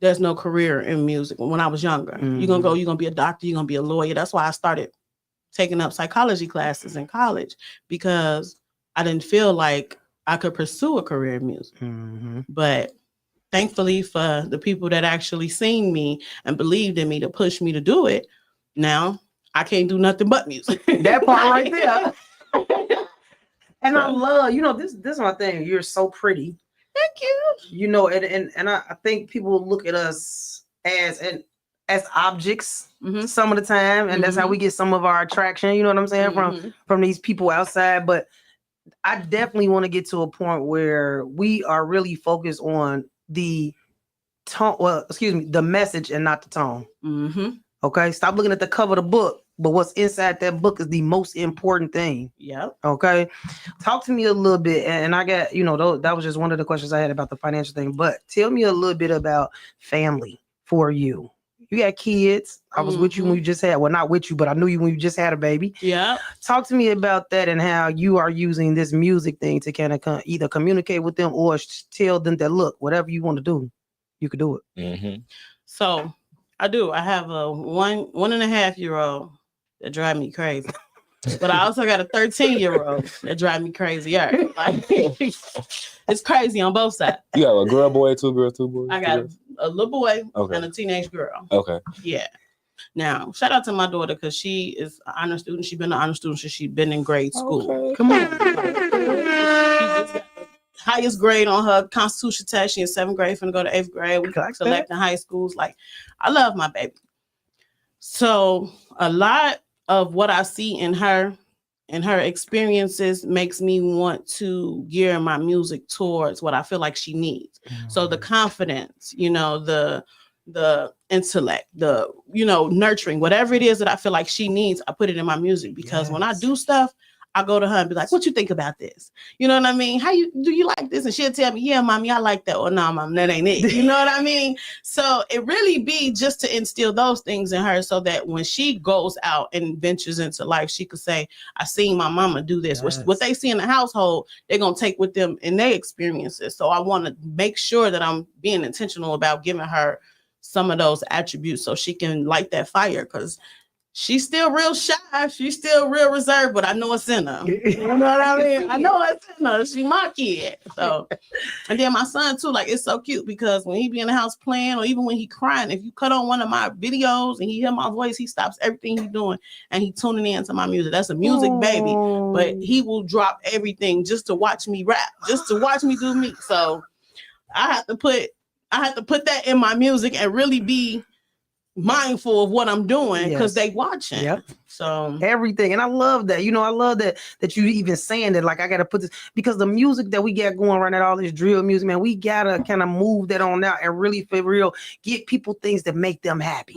there's no career in music when I was younger. You're going to be a doctor, you're going to be a lawyer. That's why I started taking up psychology classes in college because I didn't feel like I could pursue a career in music. But thankfully for the people that actually seen me and believed in me to push me to do it, now I can't do nothing but music. That part right there. And I love, you know, this is my thing. You're so pretty. Thank you. You know, and I think people look at us as objects some of the time, and that's how we get some of our attraction. You know what I'm saying from these people outside. But I definitely want to get to a point where we are really focused on the tone. Well, excuse me, the message and not the tone. Okay, stop looking at the cover of the book, but what's inside that book is the most important thing. Yep. Okay, talk to me a little bit, and I got, you know, that was just one of the questions I had about the financial thing. But tell me a little bit about family for you. You got kids. I was with you when you just had, well, not with you, but I knew you when you just had a baby. Yeah. Talk to me about that and how you are using this music thing to kind of either communicate with them or tell them that, look, whatever you want to do, you could do it. So I do. I have a 1.5-year-old that drive me crazy. But I also got a 13-year-old that drive me crazy. Yeah, like it's crazy on both sides. You got a girl, boy, 2 girls, 2 boys. I got a little boy Okay. and a teenage girl. Okay. Yeah. Now, shout out to my daughter because she is an honor student. She's been an honor student since she's been in grade school. Okay. Come on. She just got the highest grade on her constitution test. She in 7th grade, finna go to 8th grade. We select in high schools. Like, I love my baby. So a lot of what I see in her and her experiences makes me want to gear my music towards what I feel like she needs. So the confidence, you know, the intellect, the, you know, nurturing, whatever it is that I feel like she needs, I put it in my music because when I do stuff, I go to her and be like, what you think about this? You know what I mean? Do you like this? And she'll tell me, yeah, mommy, I like that. Or no, mom, that ain't it. You know what I mean? So it really be just to instill those things in her so that when she goes out and ventures into life, she could say, I seen my mama do this. What they see in the household, they're going to take with them in their experiences. So I want to make sure that I'm being intentional about giving her some of those attributes so she can light that fire, because she's still real shy. She's still real reserved, but I know it's in her. You know what I mean? I know it's in her. She my kid. So, and then my son too, like it's so cute because when he be in the house playing or even when he crying, if you cut on one of my videos and he hear my voice, he stops everything he's doing and he tuning in to my music. That's a music baby, but he will drop everything just to watch me rap, just to watch me do me. So I have to put that in my music and really be mindful of what I'm doing because they watching. Yep. So everything. And I love that. You know, I love that you even saying that, like, I gotta put this, because the music that we got going right now, all this drill music, man, we gotta kind of move that on out and really for real get people things that make them happy.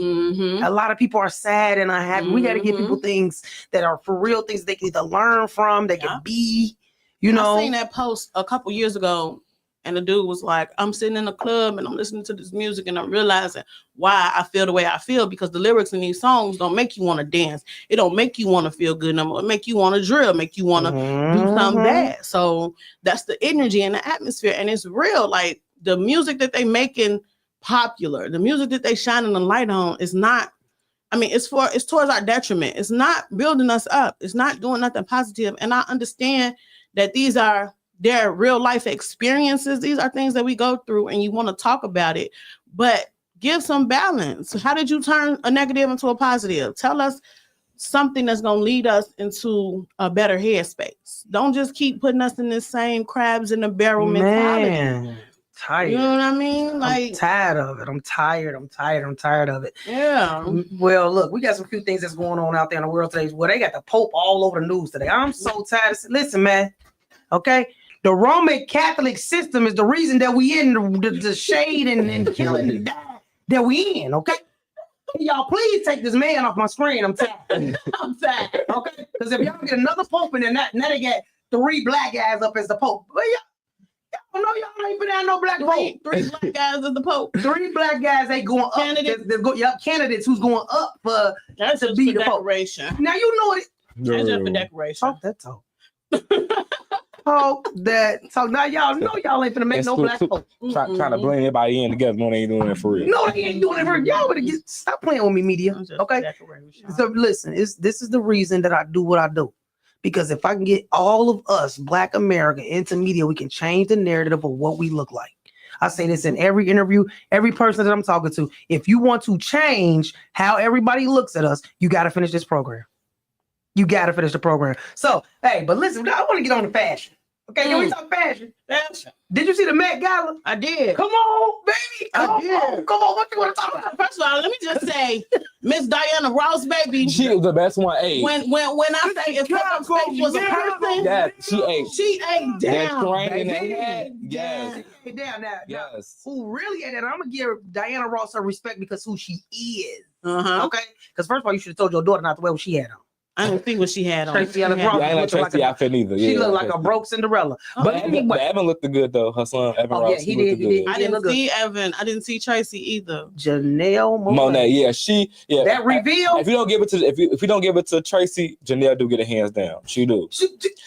A lot of people are sad and unhappy. We got to give people things that are for real, things they can either learn from, they can be, you know. I seen that post a couple years ago. And the dude was like, I'm sitting in a club and I'm listening to this music and I'm realizing why I feel the way I feel, because the lyrics in these songs don't make you want to dance. It don't make you want to feel good no more. It make you want to drill, make you want to do something bad. So that's the energy and the atmosphere. And it's real. Like the music that they making popular, the music that they shining the light on is not, I mean, it's towards our detriment. It's not building us up. It's not doing nothing positive. And I understand that these are their real life experiences. These are things that we go through and you want to talk about it, but give some balance. How did you turn a negative into a positive? Tell us something that's going to lead us into a better headspace. Don't just keep putting us in this same crabs in the barrel mentality. Man, tired. You know what I mean? Like, I'm tired of it. I'm tired of it. Yeah. Well, look, we got some few things that's going on out there in the world today. Well, they got the Pope all over the news today. I'm so tired. Listen, man. Okay. The Roman Catholic system is the reason that we in the shade and killing that we in, okay? Y'all, please take this man off my screen. I'm tired. I'm tired, okay? Because if y'all get another pope and then now they got 3 black guys up as the pope. But y'all know y'all ain't been out no black pope. 3 black guys as the pope. 3 black guys, they going up. Candidates who's going up for that's to be the pope. Decoration. Now you know it. That's just for decoration. Talk that talk. So now y'all know y'all ain't finna make no black folk. Trying to blend everybody in together. No, they ain't doing it for real. No, they ain't doing it for real. Y'all better stop playing with me, media. Okay. So listen, this is the reason that I do what I do. Because if I can get all of us Black America into media, we can change the narrative of what we look like. I say this in every interview, every person that I'm talking to. If you want to change how everybody looks at us, you got to finish this program. You got to finish the program. So, hey, but listen, I want to get on the fashion. Okay, can we talk fashion? Fashion. Did you see the Met Gala? I did. Come on, baby. Come on. What you want to talk about? First of all, let me just say, Miss Diana Ross, baby. She was the best one. Hey. When I say if Pepper's face was a person, yeah, she ate down. Yes. She ate down now. Yes. Who really ate that? I'm gonna give Diana Ross her respect because who she is. Okay. Because first of all, you should have told your daughter not to wear what she had on. I didn't think what she had on. Tracy I ain't like Tracy outfit either. She looked like a broke Cinderella. But Evan looked good though. Her son Evan Ross. Yeah, he did. I didn't see Evan. I didn't see Tracy either. Janelle Monáe. Yeah. That reveal. If you don't give it to if you don't give it to Tracy, Janelle do get her hands down. She do.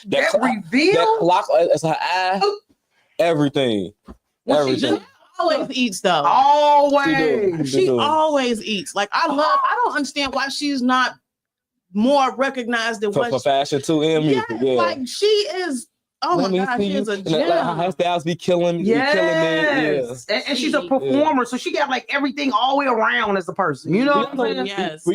That reveal. That clock as her eye. Everything. Everything. always eats though. Always. She always eats. Like I don't understand why she's not more recognized than for fashion too and music. Yeah, like she is. Oh my God, she is a gem. Like her styles be killing me. Yes. And she's a performer, so she got like everything all the way around as a person. You know what I'm saying? Yes.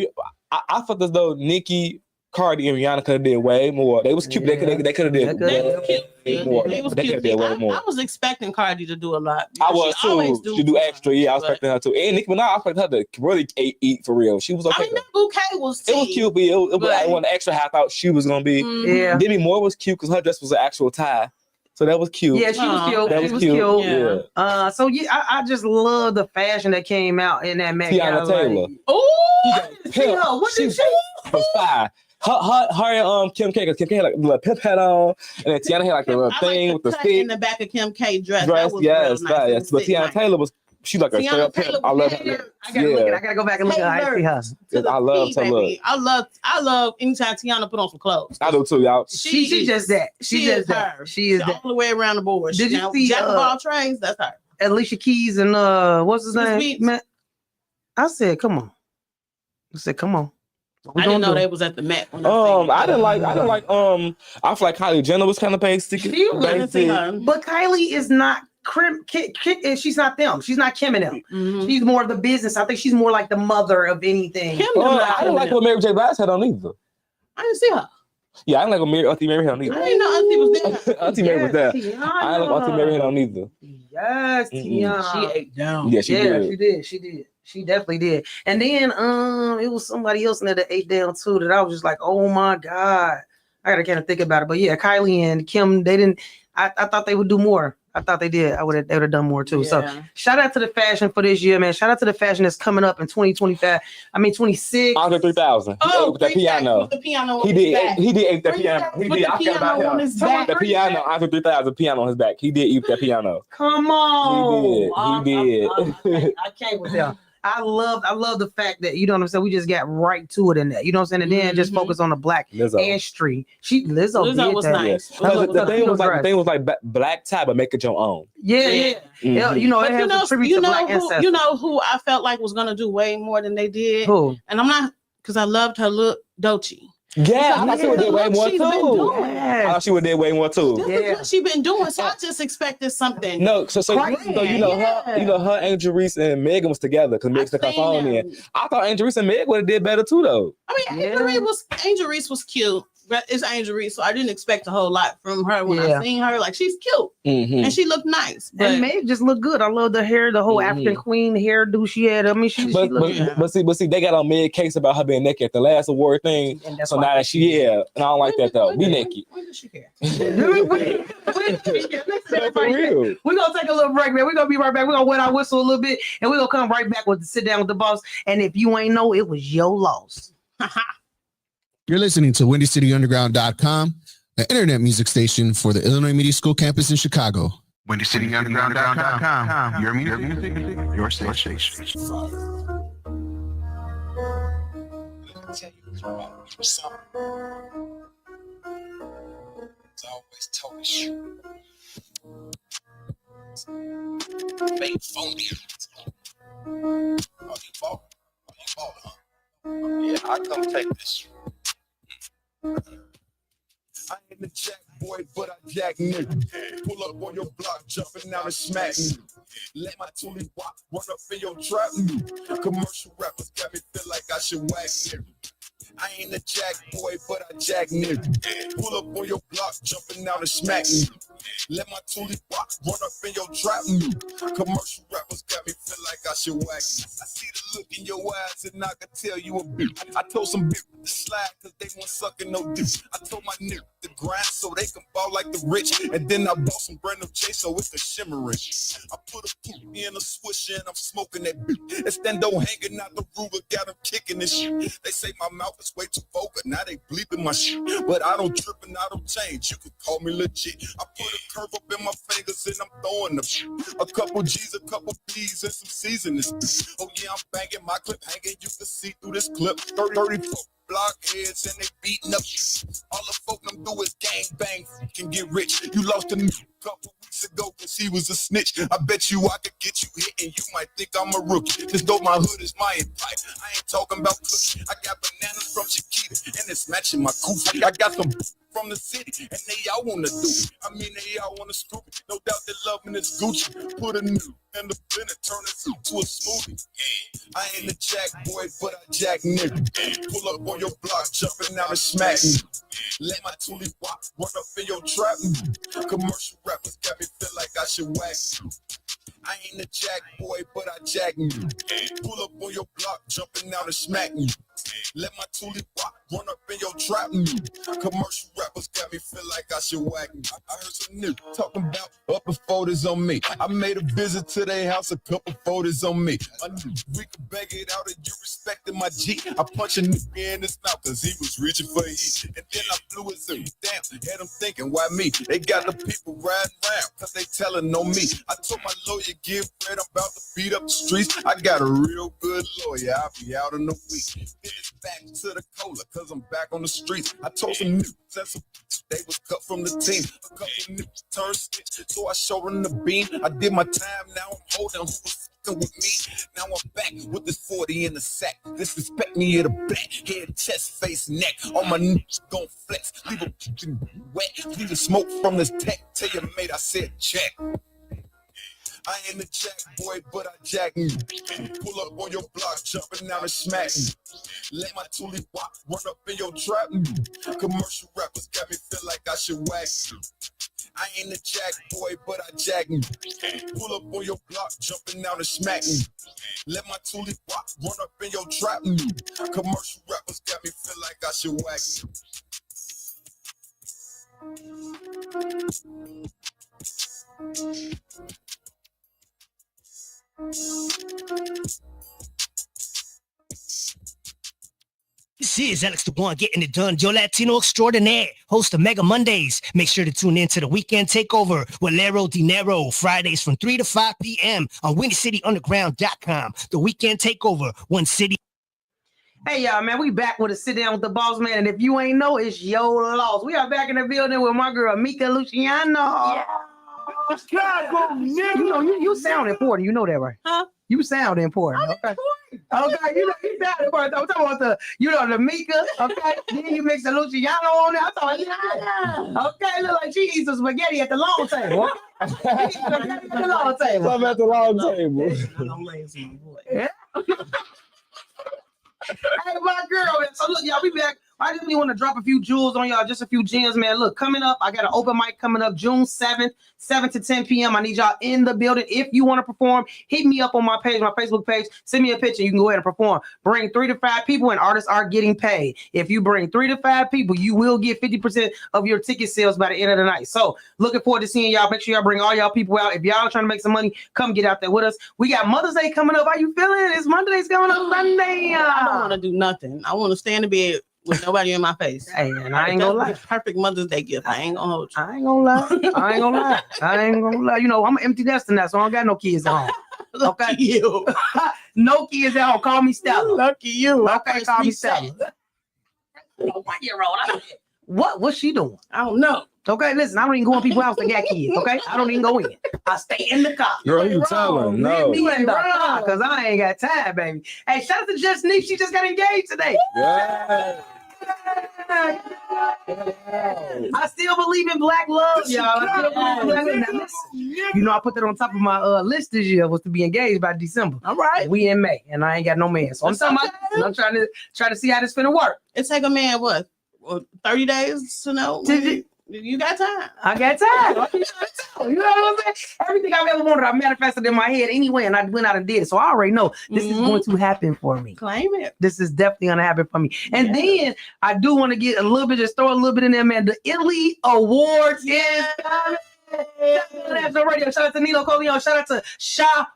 I felt as though Nicki, Cardi, and Rihanna could have did way more. They was cute. They could have did way more. They could have did way more. I was expecting Cardi to do a lot. I was too. She do extra. Yeah, I was expecting her to. And Nicki Minaj, I expected her to really eat for real. She was okay. I mean, that bouquet was it was cute, but it was like one extra half out she was gonna be. Yeah. Demi Moore was cute because her dress was an actual tie. So that was cute. Yeah, she was cute. That was cute. Yeah. So yeah, I just love the fashion that came out in that Met Tiana Taylor. Oh, what did she? Was fire. Her and Kim K, because Kim K had like the pimp hat on, and then Tiana had like the little thing with the stick in the back of Kim K dress. Yes, nice. yes. But Tiana Taylor was. She's like a straight up pimp. I love her. I gotta go back and look at her. I see her. I love her look. I love anytime Tiana put on some clothes. I do too, y'all. She just that. She is that. her. She is all the way around the board. Did you see Jack of all trades? That's her. Alicia Keys and what's his name? Man, I said, come on. I didn't know they was at the Met. I didn't like. I feel like Kylie Jenner was kind of basic. But Kylie is not. She's not them. She's not Kim and them. Mm-hmm. She's more of the business. I think she's more like the mother of anything. I didn't like what Mary J. Blige had on either. I didn't see her. Yeah, I didn't like what Auntie Mary had on either. I didn't know Auntie was there. Auntie Mary was there. I didn't like Auntie Mary had on either. Yes, Tiana. She ate down. Yeah, she did. She definitely did. And then it was somebody else in there that ate down too that I was just like, oh my God. I gotta kind of think about it. But yeah, Kylie and Kim, they didn't. I thought they would do more. I thought they did. They would have done more too. Yeah. So shout out to the fashion for this year, man. Shout out to the fashion that's coming up in 2025. 26. Andre 3000. Oh, with the piano. With the piano. He did eat the piano. He did. I forgot about him. The piano. Andre 3000 piano on his back. He did eat that piano. Come on. He did. I can't with them. I love the fact that, you know what I'm saying, we just got right to it in that. You know what I'm saying? And then just focus on the black ancestry. Lizzo was that. nice. The thing was like black tie, but make it your own. Yeah. Mm-hmm. You know, it has a tribute to black ancestors. You know who I felt like was gonna do way more than they did? Who? And I'm not, because I loved her look, Doechii. Yeah, I thought she would do way more too. I thought she would do way more too. That's what she been doing. So I just expected something. No, so her, Angel Reese and Megan was together because Meg's the Californian. I thought Angel Reese and Meg would have did better too though. I mean, Angel Reese was cute. It's Angel Reese, so I didn't expect a whole lot from her when I seen her. Like, she's cute and she looked nice. And Meg just looked good. I love the hair, the whole African queen hairdo she had. I mean, she looked good. But see, they got on Meg case about her being naked at the last award thing. So now that and I don't like that though. Be naked. When does she care? We're gonna take a little break, man. We're gonna be right back. We're gonna wet our whistle a little bit, and we're gonna come right back with the sit down with the boss. And if you ain't know, it was your loss. You're listening to WindyCityUnderground.com, an internet music station for the Illinois Media School campus in Chicago. WindyCityUnderground.com, your music, your station. It's always talking shit. Fake phony. Oh, you bought, huh? Yeah, I come take this. I ain't the jack boy, but I jack nigga. Pull up on your block, jumping out and smacking you. Let my toolie walk, run up in your trap. Commercial rappers got me feel like I should whack nigga. I ain't a jack boy, but I jack nigga. Pull up on your block, jumping out and smacking you. Let my toolie walk, run up in your trap. Commercial rappers got me feel like I should whack you. I see the look in your eyes and I can tell you a bitch. I told some bitch to slide cause they weren't sucking no dick. I told my nigga to grind so they can ball like the rich. And then I bought some brand new chase so it's a shimmering. I put a poop in a swisher and I'm smoking that bitch. Estendo hanging out the Ruger, got them kicking this shit. They say my mouth is way too vulgar, now they bleeping my shit. But I don't trip and I don't change, you can call me legit. I put a curve up in my fingers and I'm throwing them. A couple G's, a couple P's and some seasonings. Oh yeah, I'm banging my clip hanging, you can see through this clip. 34 blockheads and they beating up. All the folk them do is gang bang, can get rich. You lost a couple weeks weeks ago because he was a snitch. I bet you I could get you hit and you might think I'm a rookie. Just though my hood is my pipe, I ain't talking about cookies. I got bananas from Chiquita and it's matching my coofy. I got some from the city and they all wanna do it. I mean they all wanna scoop it. No doubt they loving this Gucci. Put a new in the blender, turn it to a smoothie. I ain't a jack boy, but I jack nigga. Pull up on your block, jumping out and smacking. Let my toolie walk, run up in your trap. Commercial rappers got me feel like I should whack you. I ain't a jack boy, but I jack you. Pull up on your block, jumping out and smacking. Let my toolie walk, run up in your trap. Commercial rappers got me feel like I should whack you. I heard some niggas talking about upper photos on me. I made a visit to their house, a couple photos on me. I knew we could bang it out and you respected my G. I punched a nigga in his mouth cause he was reaching for heat. And then I blew his ear down, had him thinking, why me? They got the people riding around cause they telling on me. I told my lawyer, give bread, I'm about to beat up the streets. I got a real good lawyer, I'll be out in a week. Then it's back to the cola cause I'm back on the streets. I told some niggas that some they was cut from the team. A couple niggas turned snitch, so I showed them the beam. I did my time, now I'm holding who was fucking with me. Now I'm back with this 40 in the sack. Disrespect me at the back, head, chest, face, neck. All my niggas gon' flex, leave a wet, leave the smoke from this tech. Tell your mate I said check. I ain't a jack boy, but I jack you. Pull up on your block, jumping out and smacking. Let my toolie walk, run up in your trap. Commercial rappers got me feel like I should whack you. I ain't a jack boy, but I jack you. Pull up on your block, jumping out and smacking. Let my toolie walk, run up in your trap. Commercial rappers got me feel like I should whack you. This is Alex the One getting it done. Yo Latino extraordinaire, host of Mega Mondays. Make sure to tune in to the Weekend Takeover with Lero Dinero, Fridays from 3 to 5 p.m. on WindyCityUnderground.com. The Weekend Takeover, One City. Hey, y'all, man, we back with a sit down with the boss man. And if you ain't know, it's your loss. We are back in the building with my girl, Mika Luciano. Yeah. Chicago, nigga. You sound important. You know that, right? Huh? You sound important. Okay. Okay, you sound important. I'm talking about the Mika. Okay. Then you mix the Luciano on there. I thought, yeah. Okay, look like she eats some spaghetti at the long table. Spaghetti at the long table. Something at the long table. I'm lazy, boy. Yeah. Hey, my girl. So look, y'all, we back. I just really want to drop a few jewels on y'all, just a few gems, man. Look, coming up, I got an open mic coming up June 7th, 7 to 10 p.m. I need y'all in the building. If you want to perform, hit me up on my page, my Facebook page. Send me a picture. You can go ahead and perform. Bring 3 to 5 people, and artists are getting paid. If you bring 3 to 5 people, you will get 50% of your ticket sales by the end of the night. So looking forward to seeing y'all. Make sure y'all bring all y'all people out. If y'all are trying to make some money, come get out there with us. We got Mother's Day coming up. How you feeling? It's Monday's coming up Sunday. I don't want to do nothing. I want to stay in the bed with nobody in my face. Hey, and I ain't gonna lie. Perfect Mother's Day gift. I ain't gonna hold you. I ain't gonna lie. You know, I'm an empty nester now, so I don't got no kids at home. Okay. You. No kids at home. Call me Stella. Lucky you. Okay, call me Stella. 1-year-old. What's she doing? I don't know. Okay, listen, I don't even go in people's house that got kids. Okay, I don't even go in. I stay in the car. Girl, you tell her. No. Me in the car, because I ain't got time, baby. Hey, shout out to Just Neef. She just got engaged today. Yeah. I still believe in black love, y'all. I still believe in black love. Now, listen, you know, I put that on top of my list this year was to be engaged by December. All right. We in May, and I ain't got no man. So I'm trying to see how this finna work. It take a man, what, 30 days to know? You got time. I got time. You know what I'm saying? Everything I've ever wanted, I manifested in my head anyway, and I went out and did it. So I already know this is going to happen for me. Claim it. This is definitely going to happen for me. And then I do want to get a little bit, just throw a little bit in there, man. The Elite Awards is coming. Shout out to Nino Coleon. Shout out to Shaw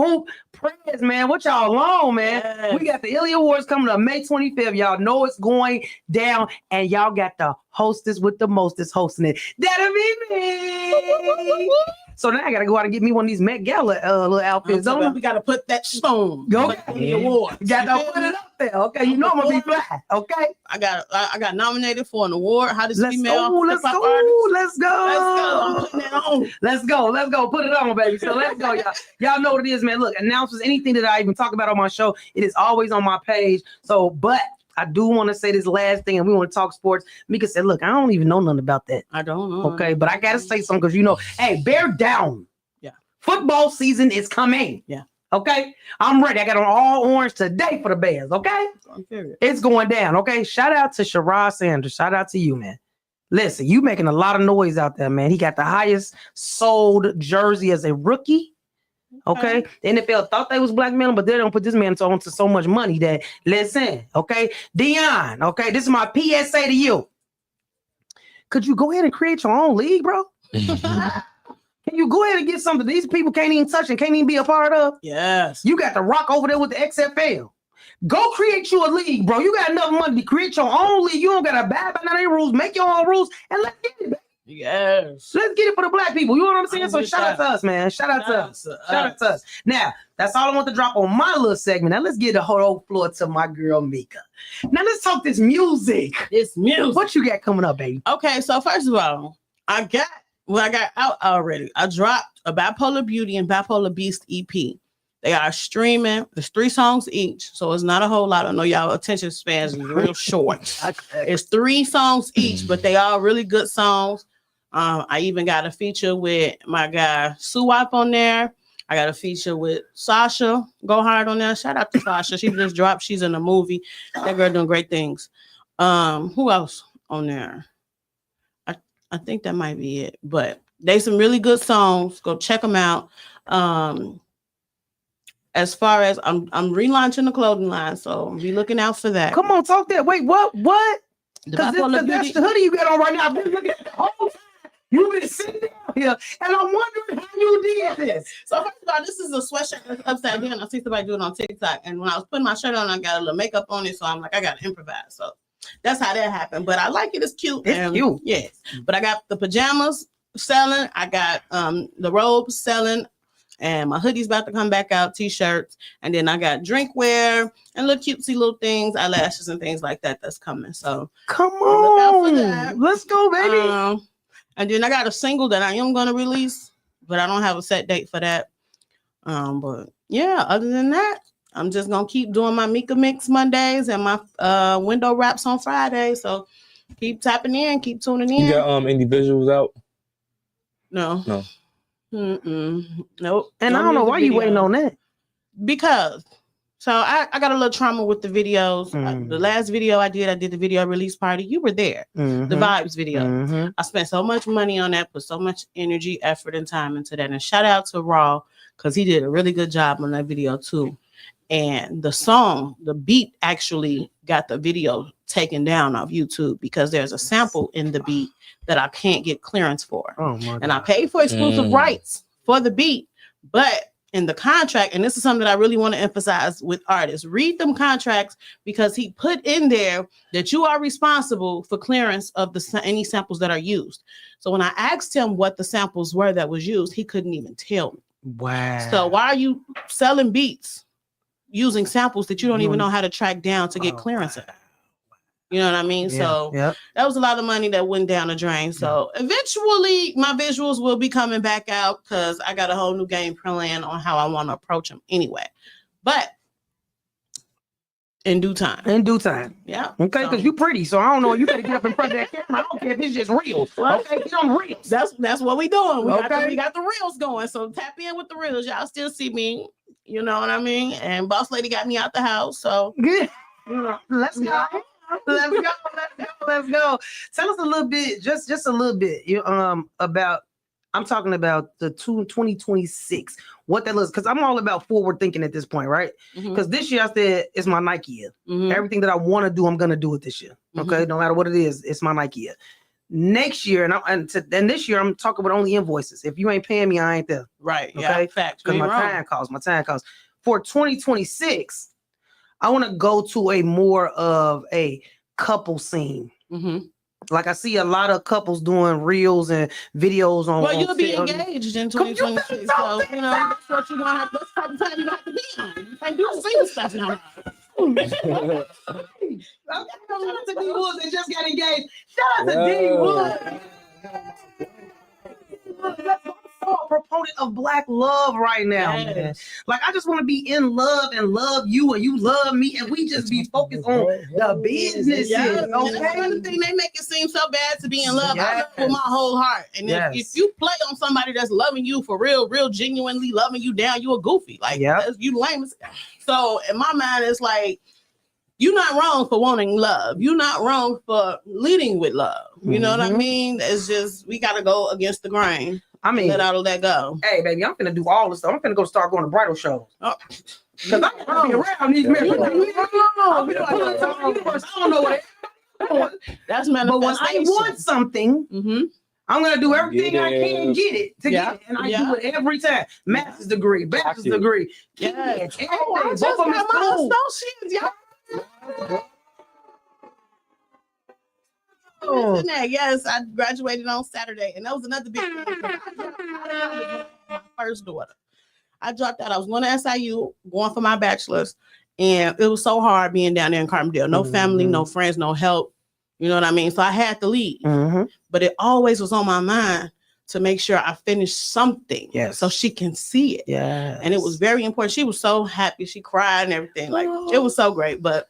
Hoop Prez, man. What y'all on, man? Yes. We got the Illy Awards coming up May 25th. Y'all know it's going down, and y'all got the hostess with the mostest hosting it. That'll be me. So now I gotta go out and get me one of these Met Gala little outfits. Don't We gotta put that stone. go in the award. You gotta put it up there. Okay, you know I'm gonna be fly. Okay. I got nominated for an award. Hottest female Let's hip-hop go. artist. Let's go. I'm putting that on. Let's go. Put it on, baby. So let's go, y'all. Y'all know what it is, man. Look, announcements, anything that I even talk about on my show, it is always on my page. So, but I do want to say this last thing, and we want to talk sports. Mika said, look, I don't even know nothing about that. I don't know. Okay, but I got to say something because, hey, bear down. Yeah. Football season is coming. Yeah. Okay, I'm ready. I got on all orange today for the Bears. Okay, it's going down. Okay, shout out to Sherrod Sanders. Shout out to you, man. Listen, you making a lot of noise out there, man. He got the highest sold jersey as a rookie. Okay, the NFL thought they was blackmailing, but they don't put this man on to so much money that, listen, okay, Dion, okay, this is my PSA to you. Could you go ahead and create your own league, bro? Can you go ahead and get something these people can't even touch and can't even be a part of? Yes. You got the Rock over there with the XFL. Go create you a league, bro. You got enough money to create your own league. You don't got to abide by none of their rules. Make your own rules and let's get it, baby. Yes. Let's get it for the black people. You know what I'm saying? So shout out to us, man. Shout out to us. Now, that's all I want to drop on my little segment. Now let's get the whole floor to my girl Mika. Now let's talk this music. What you got coming up, baby? Okay, so first of all, I got out already. I dropped a Bipolar Beauty and Bipolar Beast EP. They are streaming. There's 3 songs each, so it's not a whole lot. I know y'all attention spans is real short. It's 3 songs each, but they are really good songs. I even got a feature with my guy Suwap on there. I got a feature with Sasha Go Hard on there. Shout out to Sasha. She just dropped. She's in a movie. That girl doing great things. Who else on there? I think that might be it. But they some really good songs. Go check them out. As far as I'm relaunching the clothing line, so be looking out for that. Come on, talk that. Wait, what? Because that's the hoodie you got on right now. I've been looking at the whole time. You've been sitting down here, and I'm wondering how you did this. So first of all, this is a sweatshirt that's upside down. I see somebody do it on TikTok, and when I was putting my shirt on, I got a little makeup on it, so I'm like, I gotta improvise. So that's how that happened. But I like it. It's cute. It's cute. Yes. But I got the pajamas selling. I got the robes selling. And my hoodie's about to come back out, t-shirts, and then I got drinkware and little cutesy little things, eyelashes and things like that that's coming. So come on, let's go, baby. And then I got a single that I am going to release, but I don't have a set date for that. But yeah, other than that, I'm just gonna keep doing my Mika Mix Mondays and my window wraps on Fridays. So keep tapping in, keep tuning in. You got any visuals out? No. Nope. And I don't know why you waiting on that. Because I got a little trauma with the videos. The last video I did the video release party. You were there. The Vibes video. I spent so much money on that, put so much energy, effort, and time into that. And shout out to Raw, because he did a really good job on that video too. And the song, the beat actually got the video taken down off YouTube because there's a sample in the beat that I can't get clearance for. Oh my God. And I paid for exclusive rights for the beat, but in the contract, and this is something that I really want to emphasize with artists, read them contracts, because he put in there that you are responsible for clearance of any samples that are used. So when I asked him what the samples were that was used, he couldn't even tell me. Wow. So why are you selling beats using samples that you don't even know how to track down to get clearance of? You know what I mean? Yeah, So that was a lot of money that went down the drain. So eventually my visuals will be coming back out because I got a whole new game plan on how I want to approach them anyway. But in due time. Yeah. Okay, because you pretty, so I don't know. You better get up in front of that camera. I don't care if it's just real. Okay, get on reels. That's what we doing. We got the reels going. So tap in with the reels. Y'all still see me. You know what I mean? And Boss Lady got me out the house. So good. Let's go. Let's go. Tell us a little bit, just a little bit, about. I'm talking about the 2026. What that looks, because I'm all about forward thinking at this point, right? Because this year I said it's my Nike year. Everything that I want to do, I'm gonna do it this year. Okay, no matter what it is, it's my Nike year. Next year, and this year, I'm talking about only invoices. If you ain't paying me, I ain't there. Right. Okay. Yeah. Fact. Because my time calls. For 2026. I want to go to a more of a couple scene. Like I see a lot of couples doing reels and videos on. Well, you'll on be on- engaged in 2026, so you know that's what you're gonna have. That's the type of time you have to be on. You can't do single stuff now. Shout out to D Woods that just got engaged. Shout out to D Woods. I'm so a proponent of Black love right now, man. Like I just want to be in love and love you, and you love me, and we just be focused on the businesses. Yeah, Okay. that's another thing. They make it seem so bad to be in love. I love with my whole heart, and if you play on somebody that's loving you for real, genuinely loving you down, you a goofy. Like you lame. So in my mind, it's like you're not wrong for wanting love. You're not wrong for leading with love. You know what I mean? It's just we got to go against the grain. I mean, let all of that go. Hey, baby, I'm finna do all this stuff. I'm finna go start going to bridal shows. Because I gotta be around these men. I don't know what that's manifestation. But when I want something, I'm gonna do everything I can get it to get it, and I do it every time. Master's degree, bachelor's degree, I just got my associates, y'all. Yes, I graduated on Saturday, and that was another big thing. My first daughter. I dropped out. I was going to SIU, going for my bachelor's, and it was so hard being down there in Carbondale. No family, no friends, no help. You know what I mean? So I had to leave. But it always was on my mind to make sure I finished something so she can see it. And it was very important. She was so happy. She cried and everything. Like it was so great. But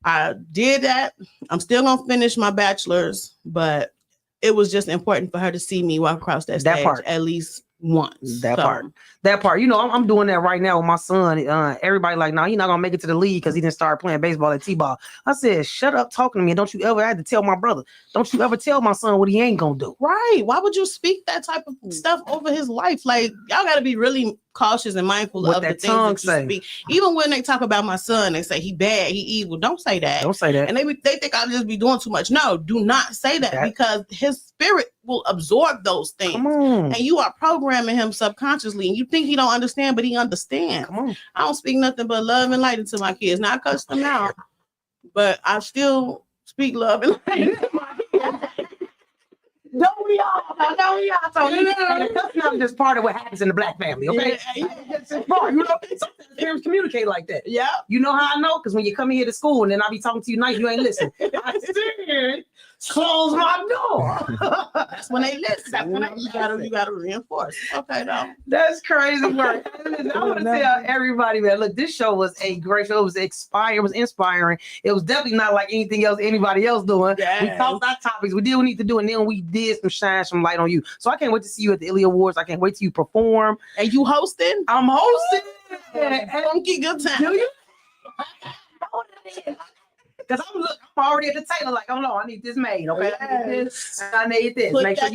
I did that. I'm still gonna finish my bachelor's, but it was just important for her to see me walk across that stage at least once. That part. You know, I'm doing that right now with my son. Everybody like, no, he's not gonna make it to the league because he didn't start playing baseball at T-ball. I said, shut up talking to me. Don't you ever have to tell my brother. Don't you ever tell my son what he ain't gonna do. Right. Why would you speak that type of stuff over his life? Like, y'all gotta be really cautious and mindful of the things that you speak. Even when they talk about my son, they say he bad, he evil. Don't say that. Don't say that. And they think I'll just be doing too much. No, do not say that because his spirit will absorb those things. And you are programming him subconsciously. And you think he don't understand, but he understands. I don't speak nothing but love and light into my kids. Now I cuss them out, but I still speak love and light into my kids. Don't we all? Don't we all? So that's not just part of what happens in the Black family, okay? It's part. You know, sometimes parents communicate like that. Yeah. You know how I know? Because when you come here to school and then I be talking to you nice, you ain't listen. I said, close my door. That's when they listen. That's when you gotta reinforce. Okay, though. That's crazy work. I want to tell everybody, man, look, this show was a great show. It was inspiring. It was definitely not like anything else anybody else doing. We talked our topics. We did what we need to do, and then we did shine some light on you. So I can't wait to see you at the Illy Awards. I can't wait till you perform. And you hosting? I'm hosting. Funky good time. Do you? Because I'm already at the table like, oh no, I need this made, okay? I need this, and I need this. Make sure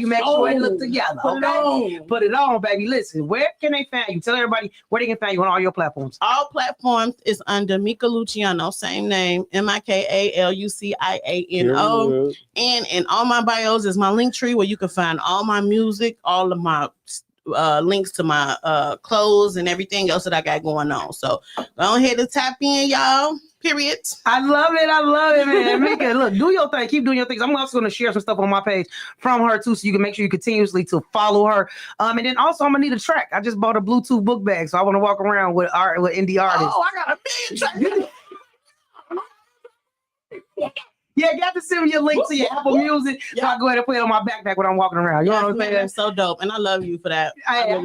it look together, okay? Put it on, baby. Listen, where can they find you? Tell everybody where they can find you on all your platforms. All platforms is under Mika Luciano, same name, MIKALUCIANO. And in all my bios is my link tree where you can find all my music, all of my links to my clothes and everything else that I got going on. So go ahead and tap in, y'all. Period. I love it, man. Mika, look, do your thing. Keep doing your things. I'm also going to share some stuff on my page from her too, so you can make sure you continuously to follow her. And then also I'm gonna need a track. I just bought a Bluetooth book bag, so I want to walk around with indie artists. Oh, I got a million tracks. Yeah, you got to send me your link to your Apple Music. So I go ahead and put it on my backpack when I'm walking around. You know what I'm saying? That's so dope. And I love you for that. I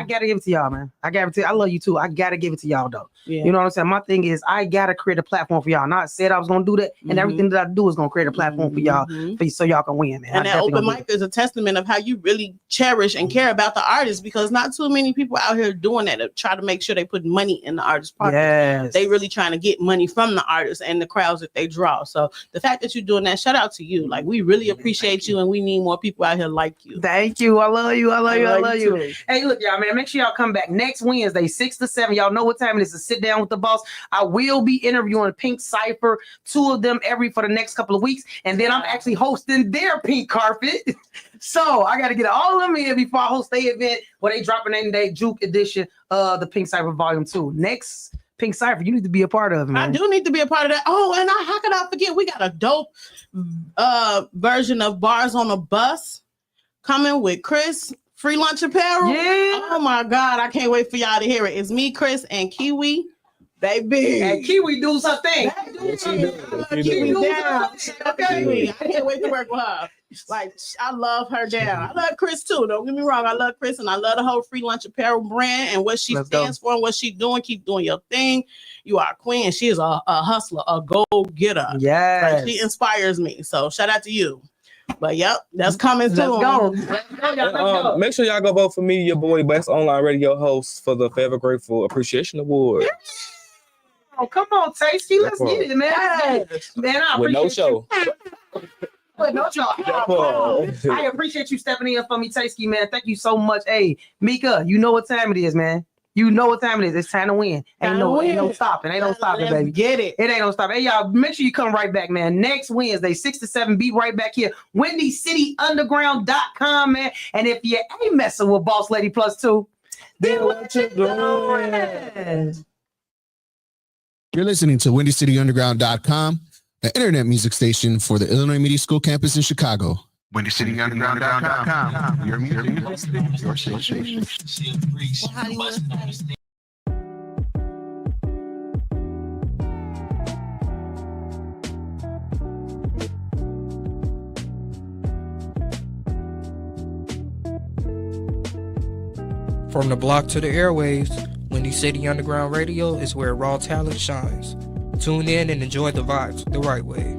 gotta give it to y'all, man. I love you too. I gotta give it to y'all though. Yeah. You know what I'm saying? My thing is I gotta create a platform for y'all. Not said I was gonna do that, and everything that I do is gonna create a platform for y'all so y'all can win, man. And that open mic is a testament of how you really cherish and care about the artists, because not too many people out here doing that to try to make sure they put money in the artist pocket. Yes. They really trying to get money from the artists and the crowds that they draw. So the fact that you're doing that, shout out to you. Like, we really appreciate you, and we need more people out here like you. Thank you. I love you. I love you. Hey, look, y'all, man, make sure y'all come back next Wednesday, 6 to 7. Y'all know what time it is to sit down with the boss. I will be interviewing Pink Cypher, 2 of them for the next couple of weeks. And then I'm actually hosting their pink carpet. So I got to get all of them in before I host their event where they dropping in their Juke edition of the Pink Cypher Volume 2. Next Pink Cypher, you need to be a part of it, man. I do need to be a part of that. Oh, and how could I forget? We got a dope version of Bars on a Bus coming with Chris, Free Lunch Apparel. Yeah. Oh my God, I can't wait for y'all to hear it. It's me, Chris, and Kiwi. Baby. And Kiwi do something. Kiwi down. Okay. I can't wait to work with her. Like, I love her down. I love Chris too. Don't get me wrong. I love Chris and I love the whole Free Lunch Apparel brand and what she stands for and what she's doing. Keep doing your thing. You are a queen. She is a hustler, a go-getter. Yes. Like, she inspires me. So shout out to you. But yep, that's coming soon. Let's go. Make sure y'all go vote for me, your boy, best online radio host for the Forever Grateful Appreciation Award. Oh, come on, Tasty. Let's get it, man. Yes. Man, I appreciate With no show. With no show. I appreciate you stepping in for me, Tasty, man. Thank you so much. Hey, Mika, you know what time it is, man. You know what time it is. It's time to win. Ain't no stopping. Ain't no stopping, baby. Get it. It ain't no stopping. Hey, y'all, make sure you come right back, man. Next Wednesday, 6 to 7, be right back here. WindyCityUnderground.com, man. And if you ain't messing with Boss Lady Plus 2, then what you doing? You're listening to WindyCityUnderground.com, the internet music station for the Illinois Media School campus in Chicago. WindyCityUnderground.com. Your music, your station. From the block to the airwaves, Windy City Underground Radio is where raw talent shines. Tune in and enjoy the vibes the right way.